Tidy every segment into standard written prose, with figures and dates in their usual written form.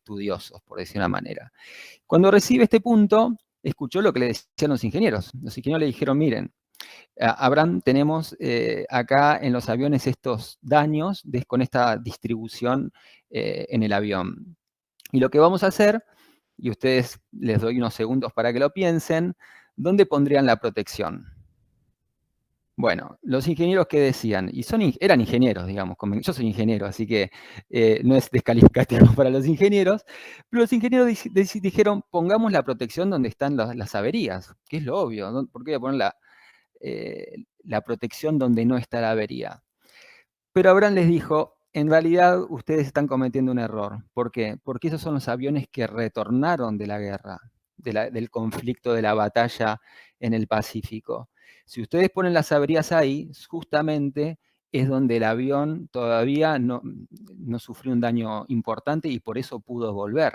estudiosos, por decir una manera. Cuando recibe este punto, escuchó lo que le decían los ingenieros. Los ingenieros le dijeron, miren, Abraham, tenemos acá en los aviones estos daños con esta distribución en el avión. Y lo que vamos a hacer, y ustedes les doy unos segundos para que lo piensen, ¿dónde pondrían la protección? Bueno, los ingenieros, ¿qué decían? Y eran ingenieros, digamos. Yo soy ingeniero, así que no es descalificativo para los ingenieros. Pero los ingenieros dijeron, pongamos la protección donde están las averías, que es lo obvio. ¿No? ¿Por qué voy a poner la protección donde no está la avería? Pero Abraham les dijo, en realidad ustedes están cometiendo un error. ¿Por qué? Porque esos son los aviones que retornaron de la guerra, del conflicto, de la batalla en el Pacífico. Si ustedes ponen las averías ahí, justamente es donde el avión todavía no sufrió un daño importante y por eso pudo volver.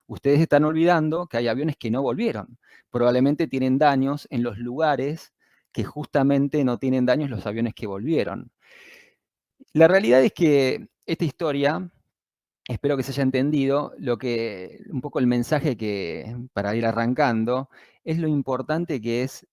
Ustedes están olvidando que hay aviones que no volvieron. Probablemente tienen daños en los lugares que justamente no tienen daños los aviones que volvieron. La realidad es que esta historia, espero que se haya entendido, un poco el mensaje para ir arrancando, es lo importante que es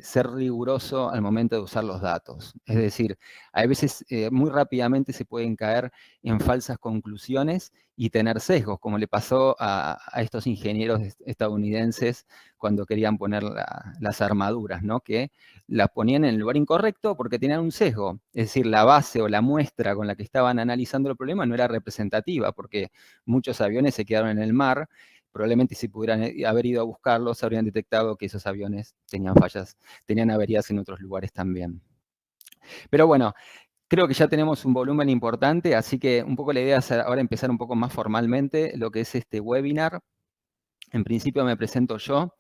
ser riguroso al momento de usar los datos. Es decir, a veces muy rápidamente se pueden caer en falsas conclusiones y tener sesgos, como le pasó a estos ingenieros estadounidenses cuando querían poner las armaduras, ¿no? Que las ponían en el lugar incorrecto porque tenían un sesgo. Es decir, la base o la muestra con la que estaban analizando el problema no era representativa, porque muchos aviones se quedaron en el mar. Probablemente si pudieran haber ido a buscarlos, habrían detectado que esos aviones tenían fallas, tenían averías en otros lugares también. Pero bueno, creo que ya tenemos un volumen importante, así que un poco la idea es ahora empezar un poco más formalmente lo que es este webinar. En principio me presento yo.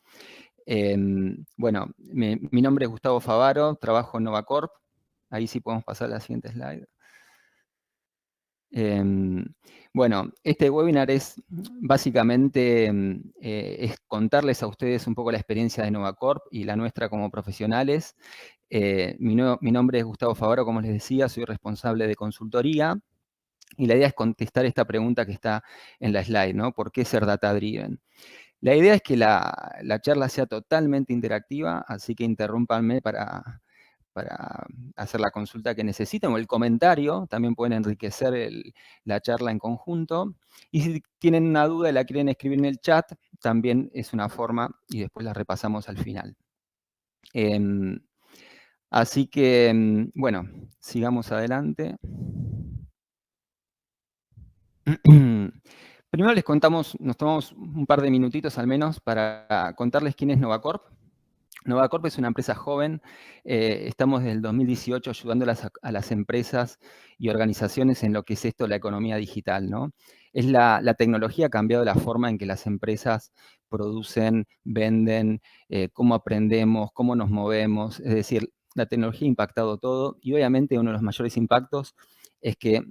Bueno, mi nombre es Gustavo Favaro, trabajo en Novacorp. Ahí sí podemos pasar a la siguiente slide. Bueno, este webinar es básicamente es contarles a ustedes un poco la experiencia de Novacorp y la nuestra como profesionales. Mi nombre es Gustavo Favaro, como les decía, soy responsable de consultoría. Y la idea es contestar esta pregunta que está en la slide, ¿no? ¿Por qué ser data driven? La idea es que la charla sea totalmente interactiva, así que interrúmpanme para hacer la consulta que necesiten o el comentario, también pueden enriquecer la charla en conjunto. Y si tienen una duda y la quieren escribir en el chat, también es una forma y después la repasamos al final. Así que, bueno, sigamos adelante. Primero nos tomamos un par de minutitos al menos para contarles quién es Novacorp. Novacorp es una empresa joven, estamos desde el 2018 ayudando a las empresas y organizaciones en lo que es esto, la economía digital, ¿no? La tecnología ha cambiado la forma en que las empresas producen, venden, cómo aprendemos, cómo nos movemos, es decir, la tecnología ha impactado todo y obviamente uno de los mayores impactos es que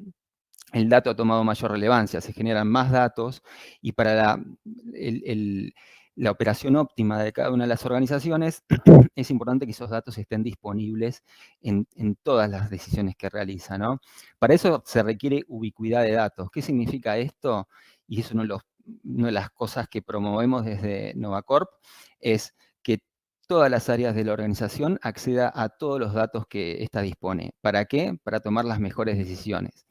el dato ha tomado mayor relevancia, se generan más datos y para la operación óptima de cada una de las organizaciones es importante que esos datos estén disponibles en todas las decisiones que realizan, ¿no? Para eso se requiere ubicuidad de datos. ¿Qué significa esto? Y es una de las cosas que promovemos desde Novacorp, es que todas las áreas de la organización acceda a todos los datos que ésta dispone. ¿Para qué? Para tomar las mejores decisiones.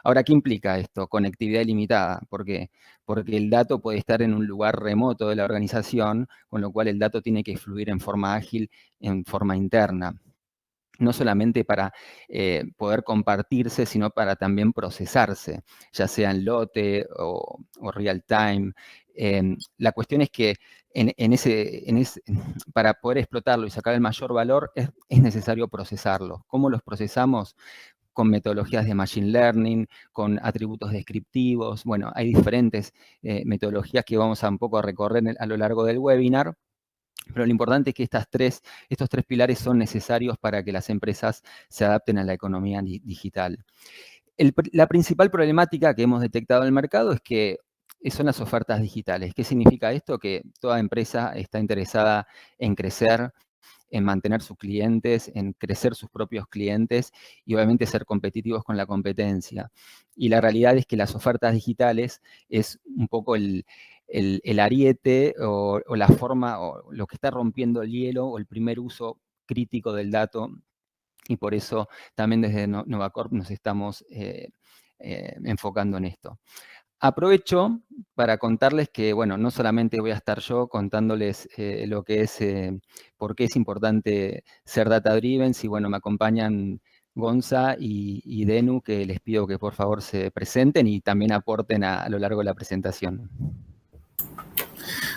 Ahora, ¿qué implica esto? Conectividad ilimitada. ¿Por qué? Porque el dato puede estar en un lugar remoto de la organización, con lo cual el dato tiene que fluir en forma ágil, en forma interna. No solamente para poder compartirse, sino para también procesarse, ya sea en lote o real time. La cuestión es que para poder explotarlo y sacar el mayor valor es necesario procesarlo. ¿Cómo los procesamos? Con metodologías de Machine Learning, con atributos descriptivos. Bueno, hay diferentes metodologías que vamos a un poco a recorrer a lo largo del webinar, pero lo importante es que estos tres pilares son necesarios para que las empresas se adapten a la economía digital. La principal problemática que hemos detectado en el mercado es que son las ofertas digitales. ¿Qué significa esto? Que toda empresa está interesada en crecer, en mantener sus clientes, en crecer sus propios clientes y obviamente ser competitivos con la competencia. Y la realidad es que las ofertas digitales es un poco el ariete o la forma, o lo que está rompiendo el hielo, o el primer uso crítico del dato, y por eso también desde Novacorp nos estamos enfocando en esto. Aprovecho para contarles que, bueno, no solamente voy a estar yo contándoles lo que es, por qué es importante ser data-driven, si, bueno, me acompañan Gonza y Denu, que les pido que por favor se presenten y también aporten a lo largo de la presentación.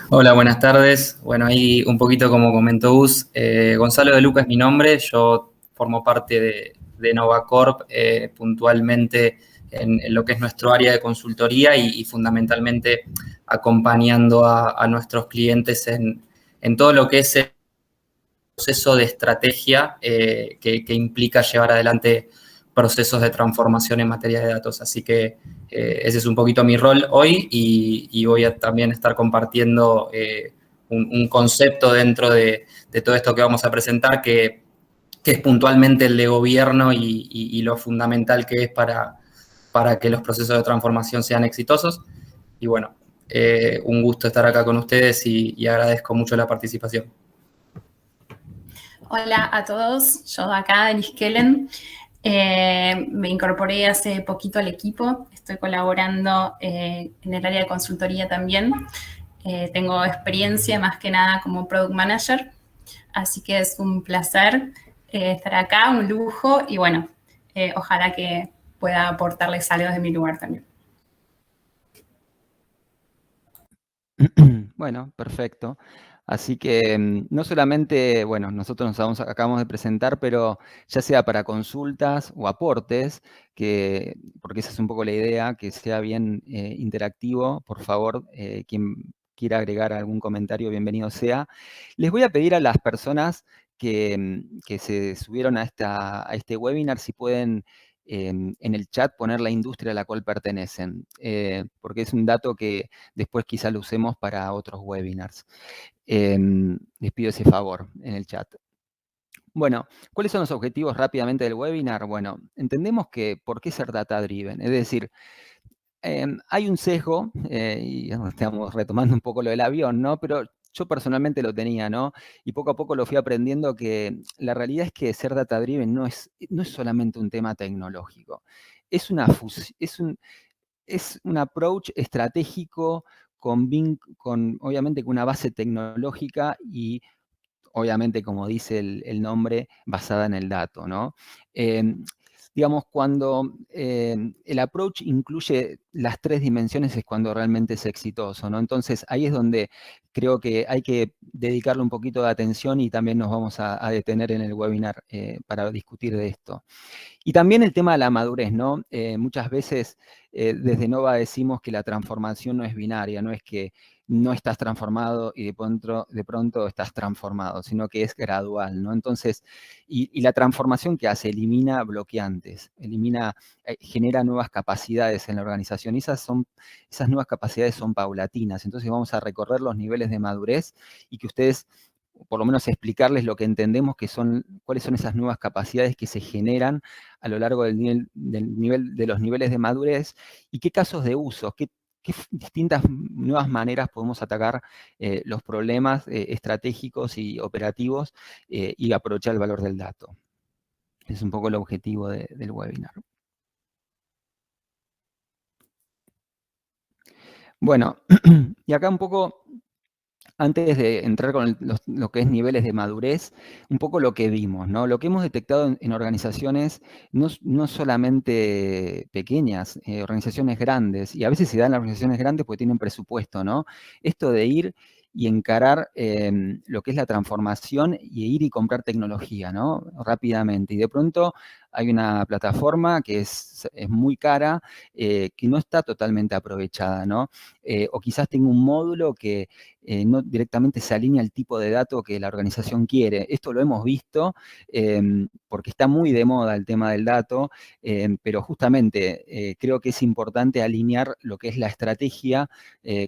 Hola, buenas tardes. Bueno, ahí un poquito como comentó Gus, Gonzalo de Luca es mi nombre, yo formo parte de Novacorp, puntualmente en lo que es nuestro área de consultoría y fundamentalmente acompañando a nuestros clientes en todo lo que es el proceso de estrategia que implica llevar adelante procesos de transformación en materia de datos. Así que ese es un poquito mi rol hoy y voy a también estar compartiendo un concepto dentro de todo esto que vamos a presentar que es puntualmente el de gobierno y lo fundamental que es para que los procesos de transformación sean exitosos. Y bueno, un gusto estar acá con ustedes y agradezco mucho la participación. Hola a todos, yo acá, Denise Kellen. Me incorporé hace poquito al equipo, estoy colaborando en el área de consultoría también. Tengo experiencia más que nada como Product Manager, así que es un placer estar acá, un lujo, y bueno, ojalá que pueda aportarles algo de mi lugar también. Bueno, perfecto. Así que no solamente, bueno, nosotros acabamos de presentar, pero ya sea para consultas o aportes, porque esa es un poco la idea, que sea bien interactivo, por favor, quien quiera agregar algún comentario, bienvenido sea. Les voy a pedir a las personas que se subieron a este webinar si pueden en el chat poner la industria a la cual pertenecen, porque es un dato que después quizá lo usemos para otros webinars. Les pido ese favor en el chat. Bueno, ¿cuáles son los objetivos rápidamente del webinar? Bueno, entendemos que ¿por qué ser data-driven? Es decir, hay un sesgo, y estamos retomando un poco lo del avión, ¿no? Pero yo personalmente lo tenía, ¿no? Y poco a poco lo fui aprendiendo que la realidad es que ser data-driven no es solamente un tema tecnológico. Es un approach estratégico con obviamente con una base tecnológica y obviamente, como dice el nombre, basada en el dato, ¿no? Digamos, cuando el approach incluye las tres dimensiones es cuando realmente es exitoso, ¿no? Entonces, ahí es donde creo que hay que dedicarle un poquito de atención y también nos vamos a detener en el webinar para discutir de esto. Y también el tema de la madurez, ¿no? Muchas veces desde Nova decimos que la transformación no es binaria, no es que no estás transformado y de pronto estás transformado, sino que es gradual, ¿no? Entonces, y la transformación que hace, elimina bloqueantes, genera nuevas capacidades en la organización, y esas nuevas capacidades son paulatinas. Entonces vamos a recorrer los niveles de madurez y que ustedes, por lo menos explicarles lo que entendemos que son, cuáles son esas nuevas capacidades que se generan a lo largo de los niveles de madurez y qué casos de uso, qué distintas nuevas maneras podemos atacar los problemas estratégicos y operativos y aprovechar el valor del dato. Es un poco el objetivo del webinar. Bueno, y acá un poco, antes de entrar con lo que es niveles de madurez, un poco lo que vimos, ¿no? Lo que hemos detectado en organizaciones, no solamente pequeñas, organizaciones grandes, y a veces se dan las organizaciones grandes porque tienen presupuesto, ¿no? Esto de ir y encarar lo que es la transformación y ir y comprar tecnología, ¿no? Rápidamente. Y de pronto hay una plataforma que es muy cara, que no está totalmente aprovechada, ¿no? O quizás tenga un módulo que no directamente se alinea al tipo de dato que la organización quiere. Esto lo hemos visto porque está muy de moda el tema del dato, pero justamente creo que es importante alinear lo que es la estrategia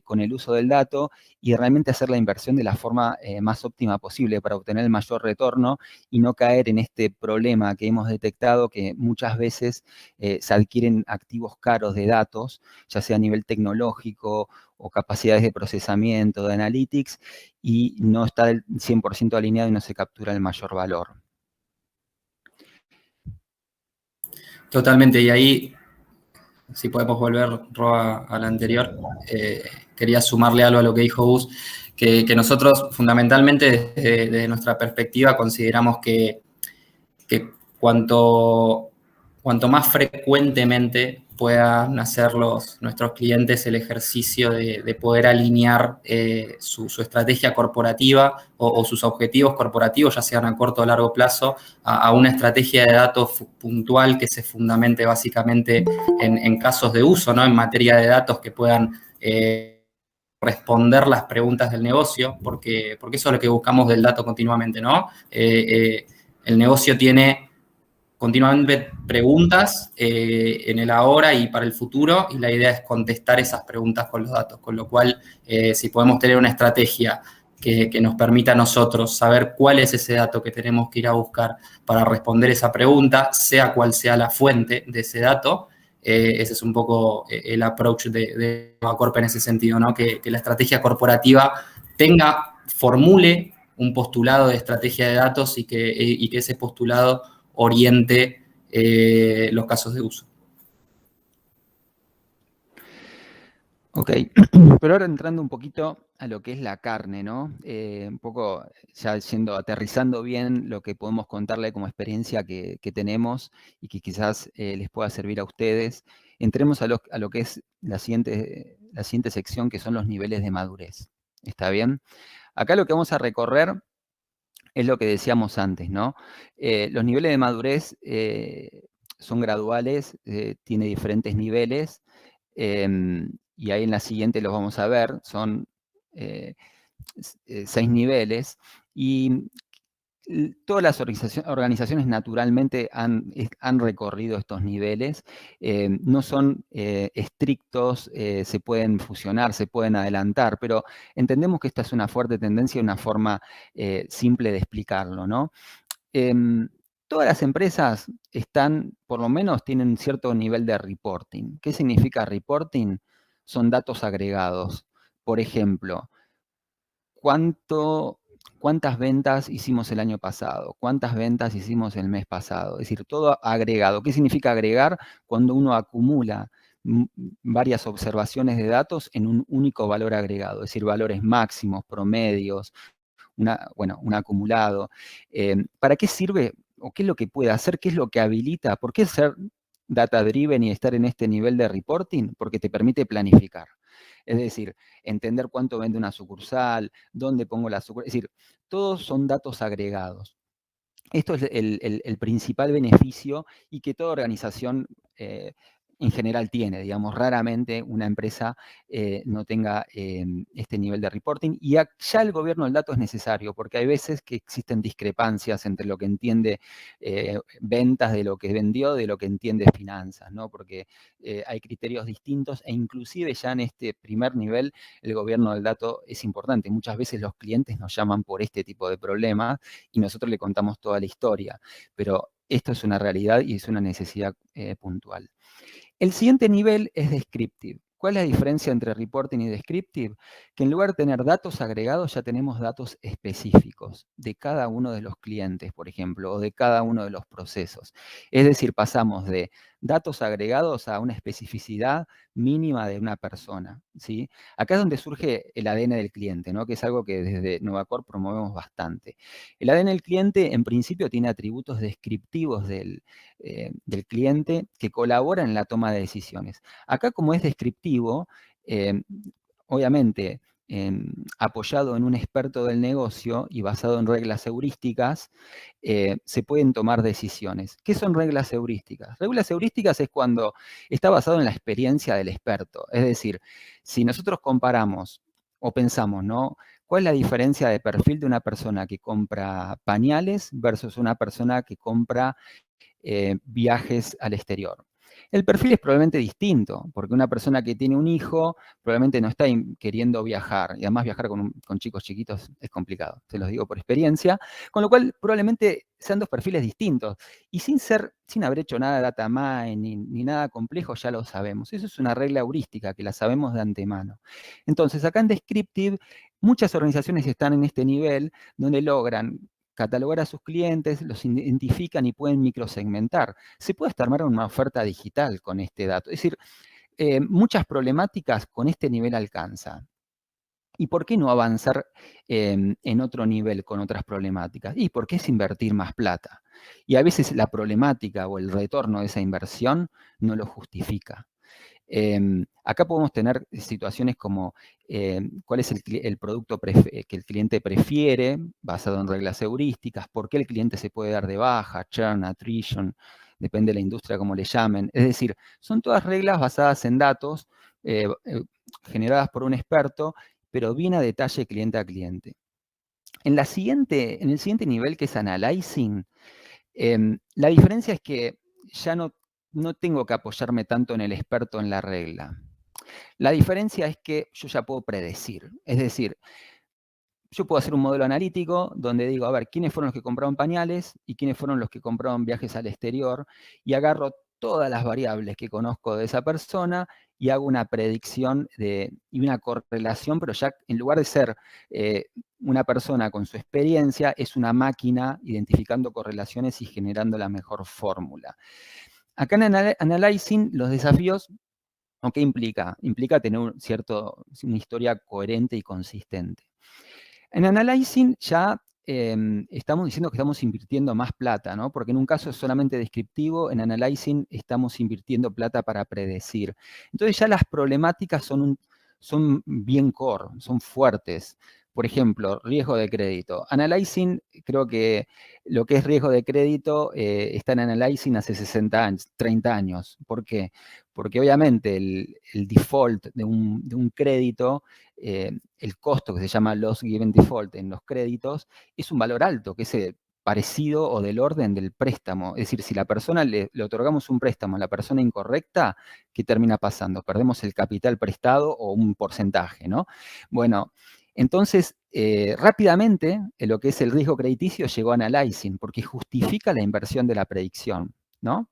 con el uso del dato y realmente hacer la inversión de la forma más óptima posible para obtener el mayor retorno y no caer en este problema que hemos detectado que muchas veces se adquieren activos caros de datos, ya sea a nivel tecnológico o capacidades de procesamiento, de analytics, y no está del 100% alineado y no se captura el mayor valor. Totalmente, y ahí, si podemos volver, Roa, a la anterior, quería sumarle algo a lo que dijo Gus, que nosotros fundamentalmente desde nuestra perspectiva consideramos que cuanto más frecuentemente puedan hacer nuestros clientes el ejercicio de poder alinear su estrategia corporativa o sus objetivos corporativos, ya sean a corto o largo plazo, a una estrategia de datos puntual que se fundamente básicamente en casos de uso, ¿no? En materia de datos que puedan responder las preguntas del negocio, porque eso es lo que buscamos del dato continuamente, ¿no? El negocio tiene continuamente preguntas en el ahora y para el futuro, y la idea es contestar esas preguntas con los datos, con lo cual si podemos tener una estrategia que nos permita a nosotros saber cuál es ese dato que tenemos que ir a buscar para responder esa pregunta, sea cual sea la fuente de ese dato, ese es un poco el approach de Novacorp en ese sentido, ¿no? Que la estrategia corporativa formule un postulado de estrategia de datos y que ese postulado oriente los casos de uso. Ok, pero ahora entrando un poquito a lo que es la carne, ¿no? Un poco ya aterrizando bien lo que podemos contarle como experiencia que tenemos y que quizás les pueda servir a ustedes. Entremos a lo que es la siguiente sección, que son los niveles de madurez. ¿Está bien? Acá lo que vamos a recorrer es lo que decíamos antes, ¿no? Los niveles de madurez son graduales, tiene diferentes niveles, y ahí en la siguiente los vamos a ver, son 6 niveles, y todas las organizaciones naturalmente han recorrido estos niveles, no son estrictos, se pueden fusionar, se pueden adelantar, pero entendemos que esta es una fuerte tendencia y una forma simple de explicarlo, ¿no? Todas las empresas por lo menos tienen cierto nivel de reporting. ¿Qué significa reporting? Son datos agregados. Por ejemplo, ¿cuántas ventas hicimos el año pasado? ¿Cuántas ventas hicimos el mes pasado? Es decir, todo agregado. ¿Qué significa agregar? Cuando uno acumula varias observaciones de datos en un único valor agregado, es decir, valores máximos, promedios, un acumulado. ¿Para qué sirve o qué es lo que puede hacer? ¿Qué es lo que habilita? ¿Por qué ser data driven y estar en este nivel de reporting? Porque te permite planificar. Es decir, entender cuánto vende una sucursal, dónde pongo la sucursal. Es decir, todos son datos agregados. Esto es el principal beneficio y que toda organización en general tiene, digamos, raramente una empresa no tenga este nivel de reporting, y ya el gobierno del dato es necesario, porque hay veces que existen discrepancias entre lo que entiende ventas de lo que vendió, de lo que entiende finanzas, ¿no? Porque hay criterios distintos e inclusive ya en este primer nivel el gobierno del dato es importante. Muchas veces los clientes nos llaman por este tipo de problemas y nosotros le contamos toda la historia, pero esto es una realidad y es una necesidad puntual. El siguiente nivel es descriptive. ¿Cuál es la diferencia entre reporting y descriptive? Que en lugar de tener datos agregados, ya tenemos datos específicos de cada uno de los clientes, por ejemplo, o de cada uno de los procesos. Es decir, pasamos de datos agregados a una especificidad mínima de una persona, ¿sí? Acá es donde surge el ADN del cliente, ¿no? Que es algo que desde Novacorp promovemos bastante. El ADN del cliente, en principio, tiene atributos descriptivos del cliente que colaboran en la toma de decisiones. Acá, como es descriptivo, obviamente apoyado en un experto del negocio y basado en reglas heurísticas, se pueden tomar decisiones. ¿Qué son reglas heurísticas? Reglas heurísticas es cuando está basado en la experiencia del experto. Es decir, si nosotros comparamos o pensamos, ¿no? ¿Cuál es la diferencia de perfil de una persona que compra pañales versus una persona que compra viajes al exterior? El perfil es probablemente distinto, porque una persona que tiene un hijo probablemente no está queriendo viajar, y además viajar con chicos chiquitos es complicado, se los digo por experiencia, con lo cual probablemente sean dos perfiles distintos, y sin haber hecho nada de data mining ni nada complejo, ya lo sabemos. Eso es una regla heurística que la sabemos de antemano. Entonces, acá en Descriptive, muchas organizaciones están en este nivel donde logran catalogar a sus clientes, los identifican y pueden microsegmentar. Se puede hasta armar una oferta digital con este dato. Es decir, muchas problemáticas con este nivel alcanza. ¿Y por qué no avanzar en otro nivel con otras problemáticas? Y porque es invertir más plata. Y a veces la problemática o el retorno de esa inversión no lo justifica. Acá podemos tener situaciones como cuál es el producto que el cliente prefiere, basado en reglas heurísticas, por qué el cliente se puede dar de baja, churn, attrition, depende de la industria como le llamen. Es decir, son todas reglas basadas en datos generadas por un experto, pero bien a detalle cliente a cliente. En el siguiente nivel, que es Analyzing, la diferencia es que ya no tengo que apoyarme tanto en el experto en la regla. La diferencia es que yo ya puedo predecir. Es decir, yo puedo hacer un modelo analítico donde digo, a ver, ¿quiénes fueron los que compraron pañales y quiénes fueron los que compraron viajes al exterior? Y agarro todas las variables que conozco de esa persona y hago una predicción y una correlación, pero ya en lugar de ser una persona con su experiencia, es una máquina identificando correlaciones y generando la mejor fórmula. Acá en Analyzing, los desafíos, ¿qué implica? Implica tener una historia coherente y consistente. En Analyzing ya estamos diciendo que estamos invirtiendo más plata, ¿no? Porque en un caso es solamente descriptivo, en Analyzing estamos invirtiendo plata para predecir. Entonces ya las problemáticas son bien core, son fuertes. Por ejemplo, riesgo de crédito. Analyzing, creo que lo que es riesgo de crédito está en Analyzing hace 60 años, 30 años. ¿Por qué? Porque obviamente el default de un crédito, el costo que se llama loss given default en los créditos, es un valor alto, que es parecido o del orden del préstamo. Es decir, si la persona le otorgamos un préstamo a la persona incorrecta, ¿qué termina pasando? Perdemos el capital prestado o un porcentaje, ¿no? Bueno, entonces, rápidamente, lo que es el riesgo crediticio llegó a Analyzing, porque justifica la inversión de la predicción, ¿no?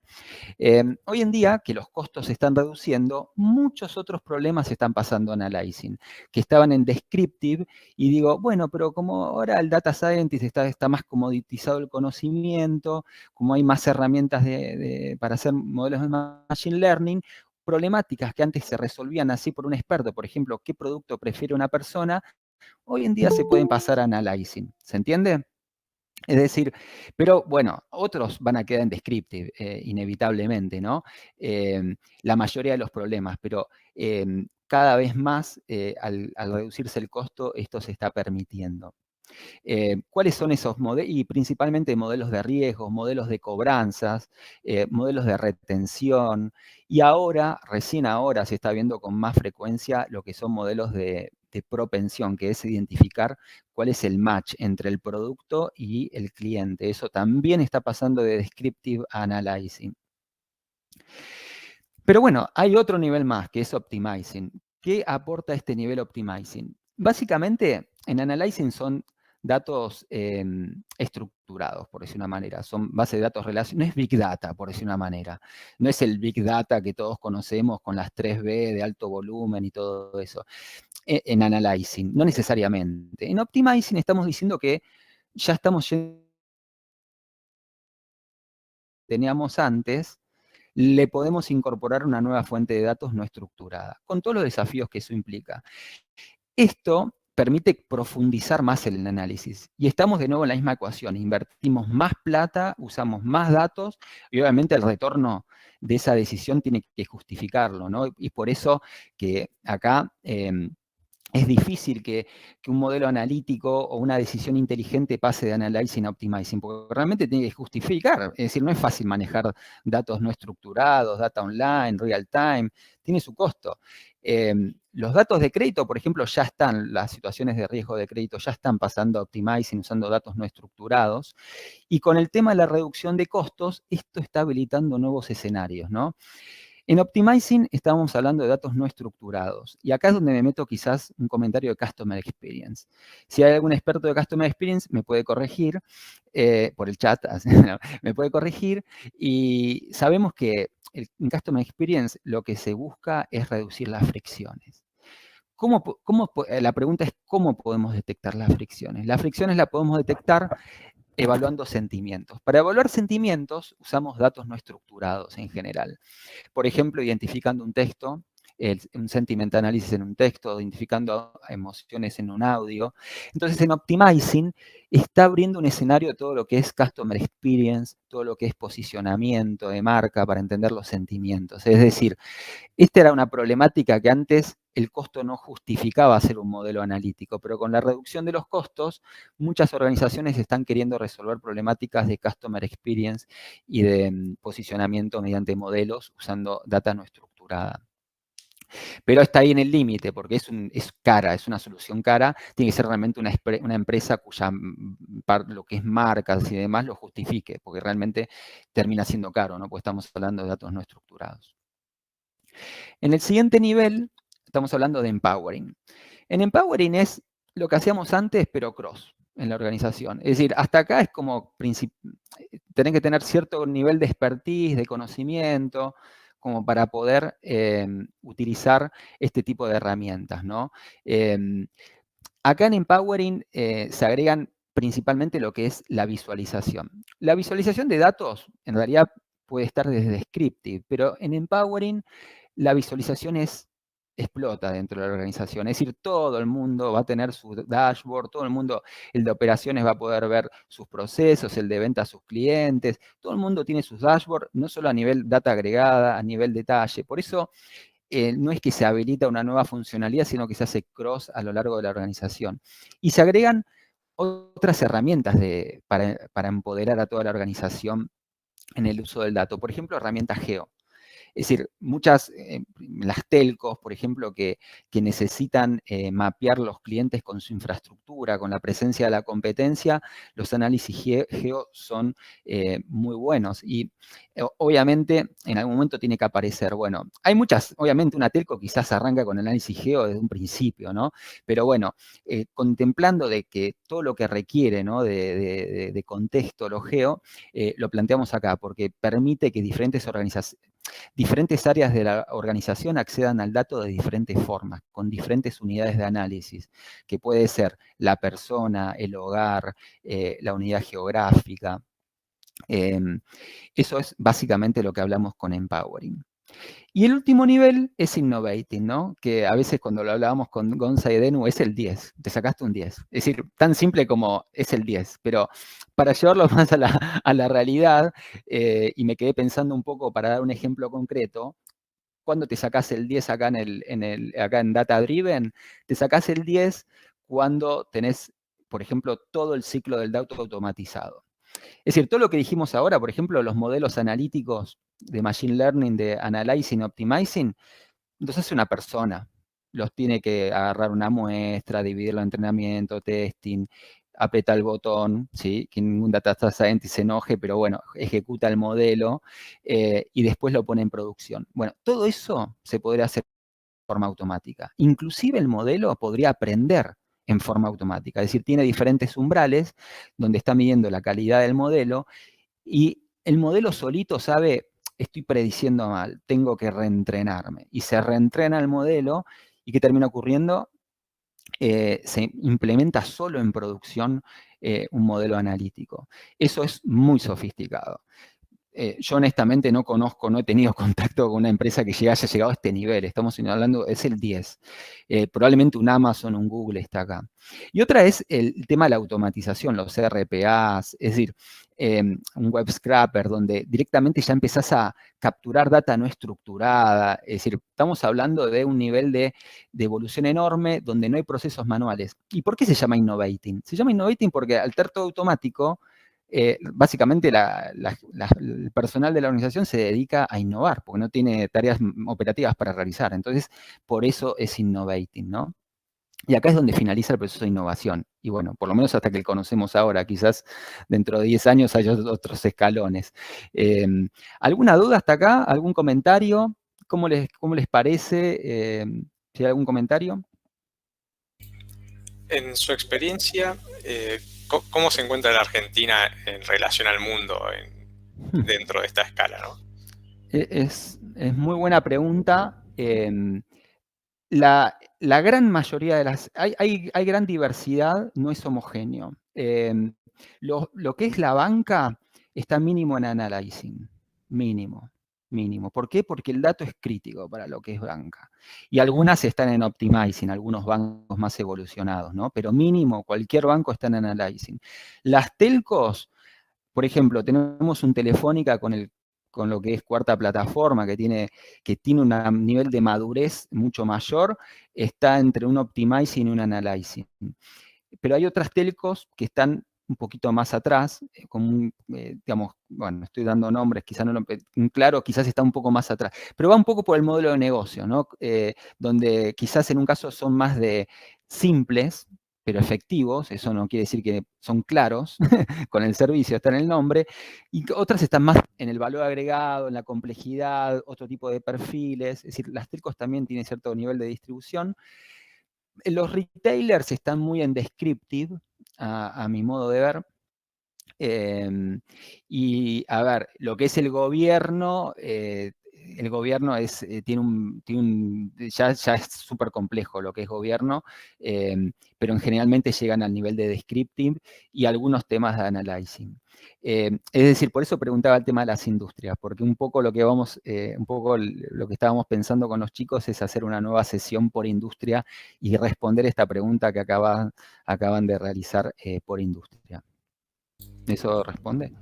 Hoy en día, que los costos se están reduciendo, muchos otros problemas están pasando en Analyzing, que estaban en Descriptive, y digo, bueno, pero como ahora el Data Scientist está más comoditizado el conocimiento, como hay más herramientas para hacer modelos de Machine Learning, problemáticas que antes se resolvían así por un experto, por ejemplo, qué producto prefiere una persona, hoy en día se pueden pasar a Analyzing. ¿Se entiende? Es decir, pero bueno, otros van a quedar en Descriptive, inevitablemente, ¿no? La mayoría de los problemas, pero cada vez más, al reducirse el costo, esto se está permitiendo. ¿Cuáles son esos modelos? Y principalmente modelos de riesgos, modelos de cobranzas, modelos de retención, y ahora, recién ahora, se está viendo con más frecuencia lo que son modelos de propensión, que es identificar cuál es el match entre el producto y el cliente. Eso también está pasando de Descriptive Analyzing. Pero bueno, hay otro nivel más, que es Optimizing. ¿Qué aporta este nivel Optimizing? Básicamente, en Analyzing son datos estructurados, por decir una manera. Son bases de datos relacionados. No es Big Data, por decir una manera. No es el Big Data que todos conocemos con las 3B de alto volumen y todo eso. En Analyzing, no necesariamente. En Optimizing estamos diciendo que ya estamos yendo teníamos antes, le podemos incorporar una nueva fuente de datos no estructurada, con todos los desafíos que eso implica. Esto permite profundizar más el análisis. Y estamos de nuevo en la misma ecuación. Invertimos más plata, usamos más datos, y obviamente el retorno de esa decisión tiene que justificarlo, ¿no? Y por eso que acá es difícil que un modelo analítico o una decisión inteligente pase de analyzing a optimizing, porque realmente tiene que justificar. Es decir, no es fácil manejar datos no estructurados, data online, real time, tiene su costo. Los datos de crédito, por ejemplo, ya están, las situaciones de riesgo de crédito ya están pasando a optimizing usando datos no estructurados. Y con el tema de la reducción de costos, esto está habilitando nuevos escenarios, ¿no? En Optimizing estábamos hablando de datos no estructurados. Y acá es donde me meto quizás un comentario de Customer Experience. Si hay algún experto de Customer Experience, me puede corregir por el chat, me puede corregir. Y sabemos que en Customer Experience lo que se busca es reducir las fricciones. La pregunta es, ¿cómo podemos detectar las fricciones? Las fricciones las podemos detectar evaluando sentimientos. Para evaluar sentimientos usamos datos no estructurados en general. Por ejemplo, identificando un texto, un sentiment analysis en un texto, identificando emociones en un audio. Entonces, en Optimizing está abriendo un escenario de todo lo que es Customer Experience, todo lo que es posicionamiento de marca para entender los sentimientos. Es decir, esta era una problemática que antes el costo no justificaba hacer un modelo analítico, pero con la reducción de los costos, muchas organizaciones están queriendo resolver problemáticas de customer experience y de posicionamiento mediante modelos usando data no estructurada. Pero está ahí en el límite, porque es cara, es una solución cara, tiene que ser realmente una empresa cuya lo que es marcas y demás lo justifique, porque realmente termina siendo caro, ¿no? Porque estamos hablando de datos no estructurados. En el siguiente nivel, estamos hablando de empowering. En empowering es lo que hacíamos antes, pero cross en la organización. Es decir, hasta acá es como tener que tener cierto nivel de expertise, de conocimiento, como para poder utilizar este tipo de herramientas, ¿no? Acá en empowering se agregan principalmente lo que es la visualización. La visualización de datos, en realidad, puede estar desde descriptive, pero en empowering la visualización explota dentro de la organización. Es decir, todo el mundo va a tener su dashboard, todo el mundo, el de operaciones va a poder ver sus procesos, el de venta a sus clientes, todo el mundo tiene sus dashboards, no solo a nivel data agregada, a nivel detalle. Por eso no es que se habilita una nueva funcionalidad, sino que se hace cross a lo largo de la organización. Y se agregan otras herramientas para empoderar a toda la organización en el uso del dato. Por ejemplo, herramientas geo. Es decir, muchas, las telcos, por ejemplo, que necesitan mapear los clientes con su infraestructura, con la presencia de la competencia, los análisis geo son muy buenos. Y obviamente, en algún momento tiene que aparecer, bueno, hay muchas, obviamente una telco quizás arranca con análisis geo desde un principio, ¿no? Pero bueno, contemplando de que todo lo que requiere, ¿no? de contexto lo geo, lo planteamos acá, porque permite que diferentes áreas de la organización accedan al dato de diferentes formas, con diferentes unidades de análisis, que puede ser la persona, el hogar, la unidad geográfica. Eso es básicamente lo que hablamos con Empowering. Y el último nivel es Innovating, ¿no? Que a veces cuando lo hablábamos con Gonza y Denu es el 10, te sacaste un 10. Es decir, tan simple como es el 10, pero para llevarlo más a la realidad, y me quedé pensando un poco para dar un ejemplo concreto, cuando te sacás el 10 acá acá en Data Driven, te sacás el 10 cuando tenés, por ejemplo, todo el ciclo del dato automatizado. Es decir, todo lo que dijimos ahora, por ejemplo, los modelos analíticos de Machine Learning, de Analyzing, Optimizing, los hace una persona. Los tiene que agarrar una muestra, dividirlo en entrenamiento, testing, aprieta el botón, ¿sí? Que ningún data scientist se enoje, pero bueno, ejecuta el modelo y después lo pone en producción. Bueno, todo eso se podría hacer de forma automática. Inclusive el modelo podría aprender en forma automática. Es decir, tiene diferentes umbrales donde está midiendo la calidad del modelo y el modelo solito sabe, estoy prediciendo mal, tengo que reentrenarme. Y se reentrena el modelo y ¿qué termina ocurriendo? Se implementa solo en producción un modelo analítico. Eso es muy sofisticado. yo honestamente no conozco, no he tenido contacto con una empresa que haya llegado a este nivel. Estamos hablando, es el 10. Probablemente un Amazon, un Google está acá. Y otra es el tema de la automatización, los RPAs, es decir, un web scraper donde directamente ya empezás a capturar data no estructurada. Es decir, estamos hablando de un nivel de evolución enorme donde no hay procesos manuales. ¿Y por qué se llama innovating? Se llama innovating porque al ser todo automático, básicamente el personal de la organización se dedica a innovar, porque no tiene tareas operativas para realizar. Entonces, por eso es innovating, ¿no? Y acá es donde finaliza el proceso de innovación. Y bueno, por lo menos hasta que el conocemos ahora, quizás dentro de 10 años haya otros escalones. ¿Alguna duda hasta acá? ¿Algún comentario? ¿Cómo les parece? ¿Si hay algún comentario? En su experiencia, ¿cómo se encuentra la Argentina en relación al mundo dentro de esta escala, ¿no? Es muy buena pregunta. La gran mayoría de las... Hay gran diversidad, no es homogéneo. Lo que es la banca está mínimo en analyzing, mínimo. ¿Por qué? Porque el dato es crítico para lo que es banca. Y algunas están en optimizing, algunos bancos más evolucionados, ¿no? Pero mínimo, cualquier banco está en analyzing. Las telcos, por ejemplo, tenemos un Telefónica con lo que es cuarta plataforma, que tiene un nivel de madurez mucho mayor, está entre un optimizing y un analyzing. Pero hay otras telcos que están un poquito más atrás, digamos, bueno, estoy dando nombres, quizás no claro, quizás está un poco más atrás, pero va un poco por el modelo de negocio, ¿no? Donde quizás en un caso son más de simples, pero efectivos, eso no quiere decir que son claros, con el servicio está en el nombre, y otras están más en el valor agregado, en la complejidad, otro tipo de perfiles, es decir, las telcos también tienen cierto nivel de distribución. Los retailers están muy en descriptive, a mi modo de ver. Y a ver, lo que es el gobierno ya es súper complejo lo que es gobierno, pero generalmente llegan al nivel de descriptive y algunos temas de analyzing. Es decir, por eso preguntaba el tema de las industrias, porque un poco lo que lo que estábamos pensando con los chicos es hacer una nueva sesión por industria y responder esta pregunta que acaban de realizar por industria. ¿Eso responde?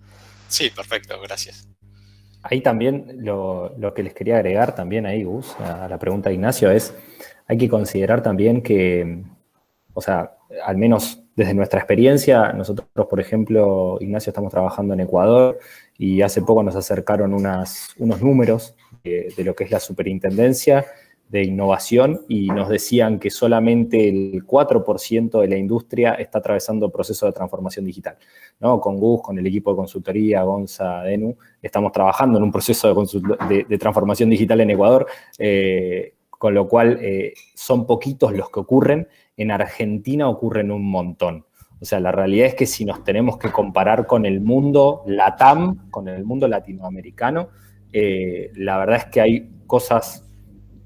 Sí, perfecto, gracias. Ahí también lo que les quería agregar también ahí, Gus, a la pregunta de Ignacio es, hay que considerar también que, o sea, al menos desde nuestra experiencia, nosotros, por ejemplo, Ignacio, estamos trabajando en Ecuador y hace poco nos acercaron unos números de lo que es la superintendencia de innovación y nos decían que solamente el 4% de la industria está atravesando procesos de transformación digital, ¿no? Con Gus, con el equipo de consultoría, Gonza, Denu, estamos trabajando en un proceso de transformación digital en Ecuador, con lo cual son poquitos los que ocurren. En Argentina ocurren un montón. O sea, la realidad es que si nos tenemos que comparar con el mundo LATAM, con el mundo latinoamericano, la verdad es que hay cosas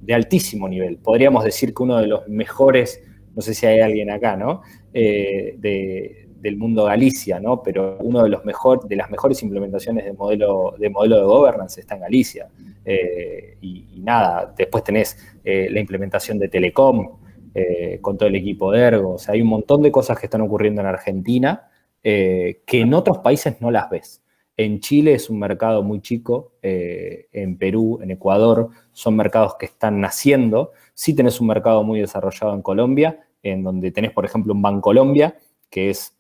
de altísimo nivel. Podríamos decir que uno de los mejores, no sé si hay alguien acá, ¿no? Del mundo Galicia, ¿no? Pero uno de las mejores implementaciones de modelo de governance está en Galicia. Y nada, después tenés la implementación de Telecom, con todo el equipo de Ergo. O sea, hay un montón de cosas que están ocurriendo en Argentina que en otros países no las ves. En Chile es un mercado muy chico, en Perú, en Ecuador, son mercados que están naciendo. Sí tenés un mercado muy desarrollado en Colombia, en donde tenés, por ejemplo, un Bancolombia, que es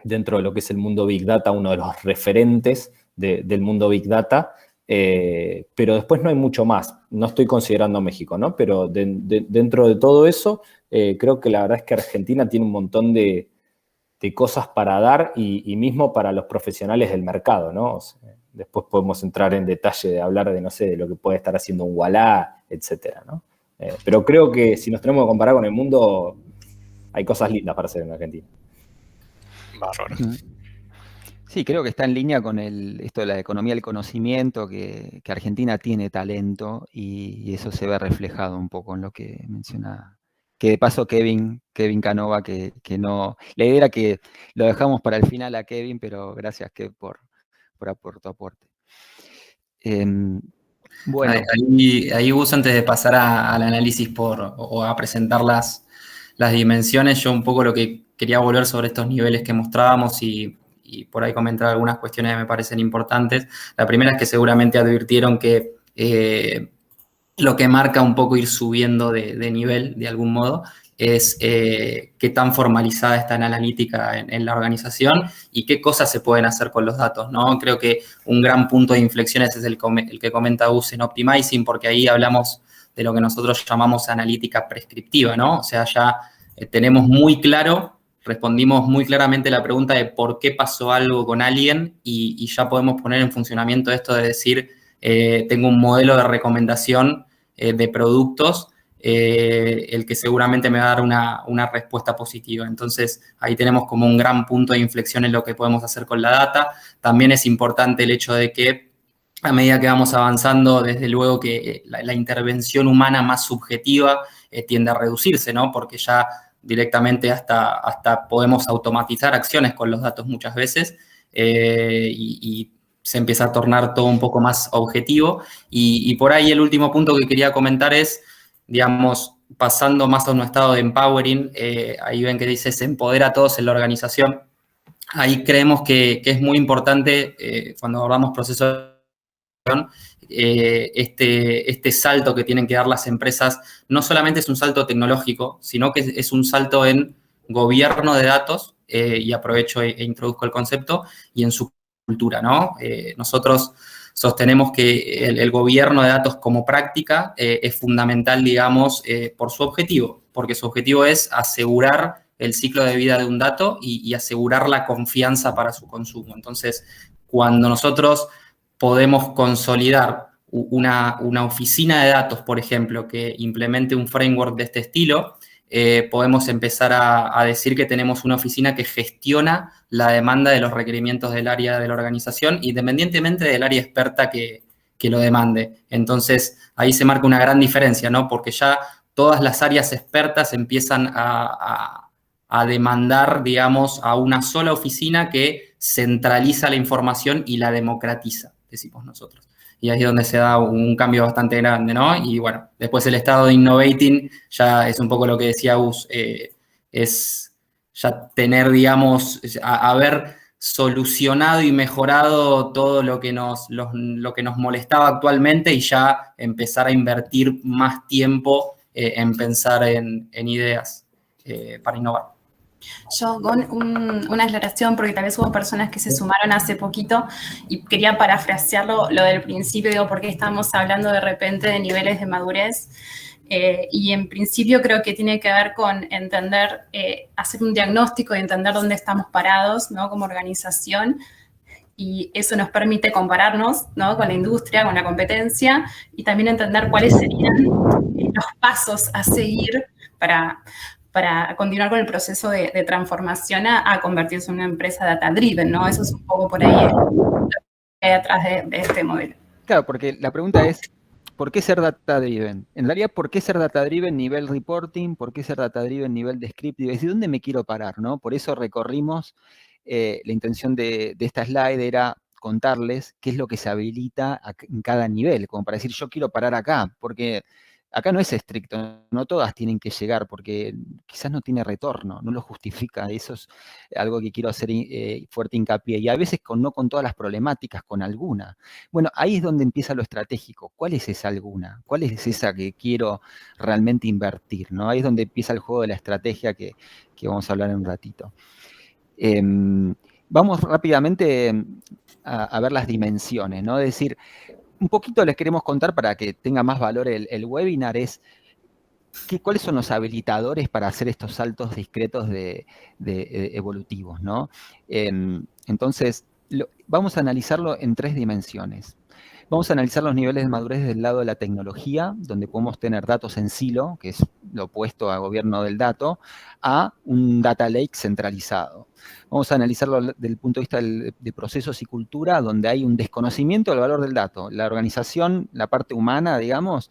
dentro de lo que es el mundo Big Data, uno de los referentes del mundo Big Data, pero después no hay mucho más. No estoy considerando México, ¿no? Pero dentro de todo eso, creo que la verdad es que Argentina tiene un montón de cosas para dar y mismo para los profesionales del mercado, ¿no? O sea, después podemos entrar en detalle de hablar de, no sé, de lo que puede estar haciendo un Ualá, etcétera, ¿no? Pero creo que si nos tenemos que comparar con el mundo, hay cosas lindas para hacer en Argentina. Bárbaro. Sí, creo que está en línea con esto de la economía del conocimiento, que Argentina tiene talento y eso se ve reflejado un poco en lo que menciona. Que de paso Kevin Canova, que no... La idea era que lo dejamos para el final a Kevin, pero gracias Kev por tu aporte. Bueno, Ahí Gus, antes de pasar al análisis o a presentar las dimensiones, yo un poco lo que quería volver sobre estos niveles que mostrábamos y por ahí comentar algunas cuestiones que me parecen importantes. La primera es que seguramente advirtieron que lo que marca un poco ir subiendo de nivel, de algún modo, es qué tan formalizada está la analítica en la organización y qué cosas se pueden hacer con los datos, ¿no? Creo que un gran punto de inflexión es el que comenta Gus en Optimizing, porque ahí hablamos de lo que nosotros llamamos analítica prescriptiva, ¿no? O sea, ya tenemos muy claro, respondimos muy claramente la pregunta de por qué pasó algo con alguien y ya podemos poner en funcionamiento esto de decir, tengo un modelo de recomendación de productos, el que seguramente me va a dar una respuesta positiva. Entonces, ahí tenemos como un gran punto de inflexión en lo que podemos hacer con la data. También es importante el hecho de que a medida que vamos avanzando, desde luego que la intervención humana más subjetiva tiende a reducirse, ¿no? Porque ya directamente hasta podemos automatizar acciones con los datos muchas veces y se empieza a tornar todo un poco más objetivo. Y por ahí el último punto que quería comentar es, digamos, pasando más a un estado de empowering, ahí ven que dice se empodera a todos en la organización. Ahí creemos que es muy importante cuando abordamos procesos este salto que tienen que dar las empresas no solamente es un salto tecnológico, sino que es un salto en gobierno de datos, y aprovecho e introduzco el concepto, y en su cultura, ¿no? Nosotros sostenemos que el gobierno de datos como práctica es fundamental, digamos, por su objetivo, porque su objetivo es asegurar el ciclo de vida de un dato y asegurar la confianza para su consumo. Entonces, cuando nosotros podemos consolidar una oficina de datos, por ejemplo, que implemente un framework de este estilo, podemos empezar a decir que tenemos una oficina que gestiona la demanda de los requerimientos del área de la organización, independientemente del área experta que lo demande. Entonces, ahí se marca una gran diferencia, ¿no? Porque ya todas las áreas expertas empiezan a demandar, digamos, a una sola oficina que centraliza la información y la democratiza, decimos nosotros. Y ahí es donde se da un cambio bastante grande, ¿no? Y bueno, después el estado de innovating ya es un poco lo que decía Gus, es ya tener, digamos, haber solucionado y mejorado todo lo que nos molestaba actualmente y ya empezar a invertir más tiempo en pensar en ideas para innovar. Yo con una aclaración, porque tal vez hubo personas que se sumaron hace poquito y quería parafrasearlo, lo del principio, digo, porque estamos hablando de repente de niveles de madurez. Y en principio creo que tiene que ver con entender, hacer un diagnóstico y entender dónde estamos parados, ¿no? Como organización. Y eso nos permite compararnos, ¿no? Con la industria, con la competencia y también entender cuáles serían los pasos a seguir para continuar con el proceso de transformación a convertirse en una empresa data-driven, ¿no? Eso es un poco por ahí lo que hay atrás de este modelo. Claro, porque la pregunta es, ¿por qué ser data-driven? En realidad, ¿por qué ser data-driven nivel reporting? ¿Por qué ser data-driven nivel descriptive? Es decir, ¿dónde me quiero parar, no? Por eso recorrimos, la intención de esta slide era contarles qué es lo que se habilita en cada nivel, como para decir, yo quiero parar acá, porque acá no es estricto, no todas tienen que llegar, porque quizás no tiene retorno, no lo justifica, eso es algo que quiero hacer fuerte hincapié, y a veces no con todas las problemáticas, con alguna. Bueno, ahí es donde empieza lo estratégico, ¿cuál es esa alguna? ¿Cuál es esa que quiero realmente invertir? ¿No? Ahí es donde empieza el juego de la estrategia que vamos a hablar en un ratito. Vamos rápidamente a ver las dimensiones, ¿no? Es decir, un poquito les queremos contar para que tenga más valor el webinar, es cuáles son los habilitadores para hacer estos saltos discretos evolutivos, ¿no? Entonces, vamos a analizarlo en 3 dimensiones. Vamos a analizar los niveles de madurez del lado de la tecnología, donde podemos tener datos en silo, que es lo opuesto a gobierno del dato, a un data lake centralizado. Vamos a analizarlo desde el punto de vista de procesos y cultura, donde hay un desconocimiento del valor del dato. La organización, la parte humana, digamos,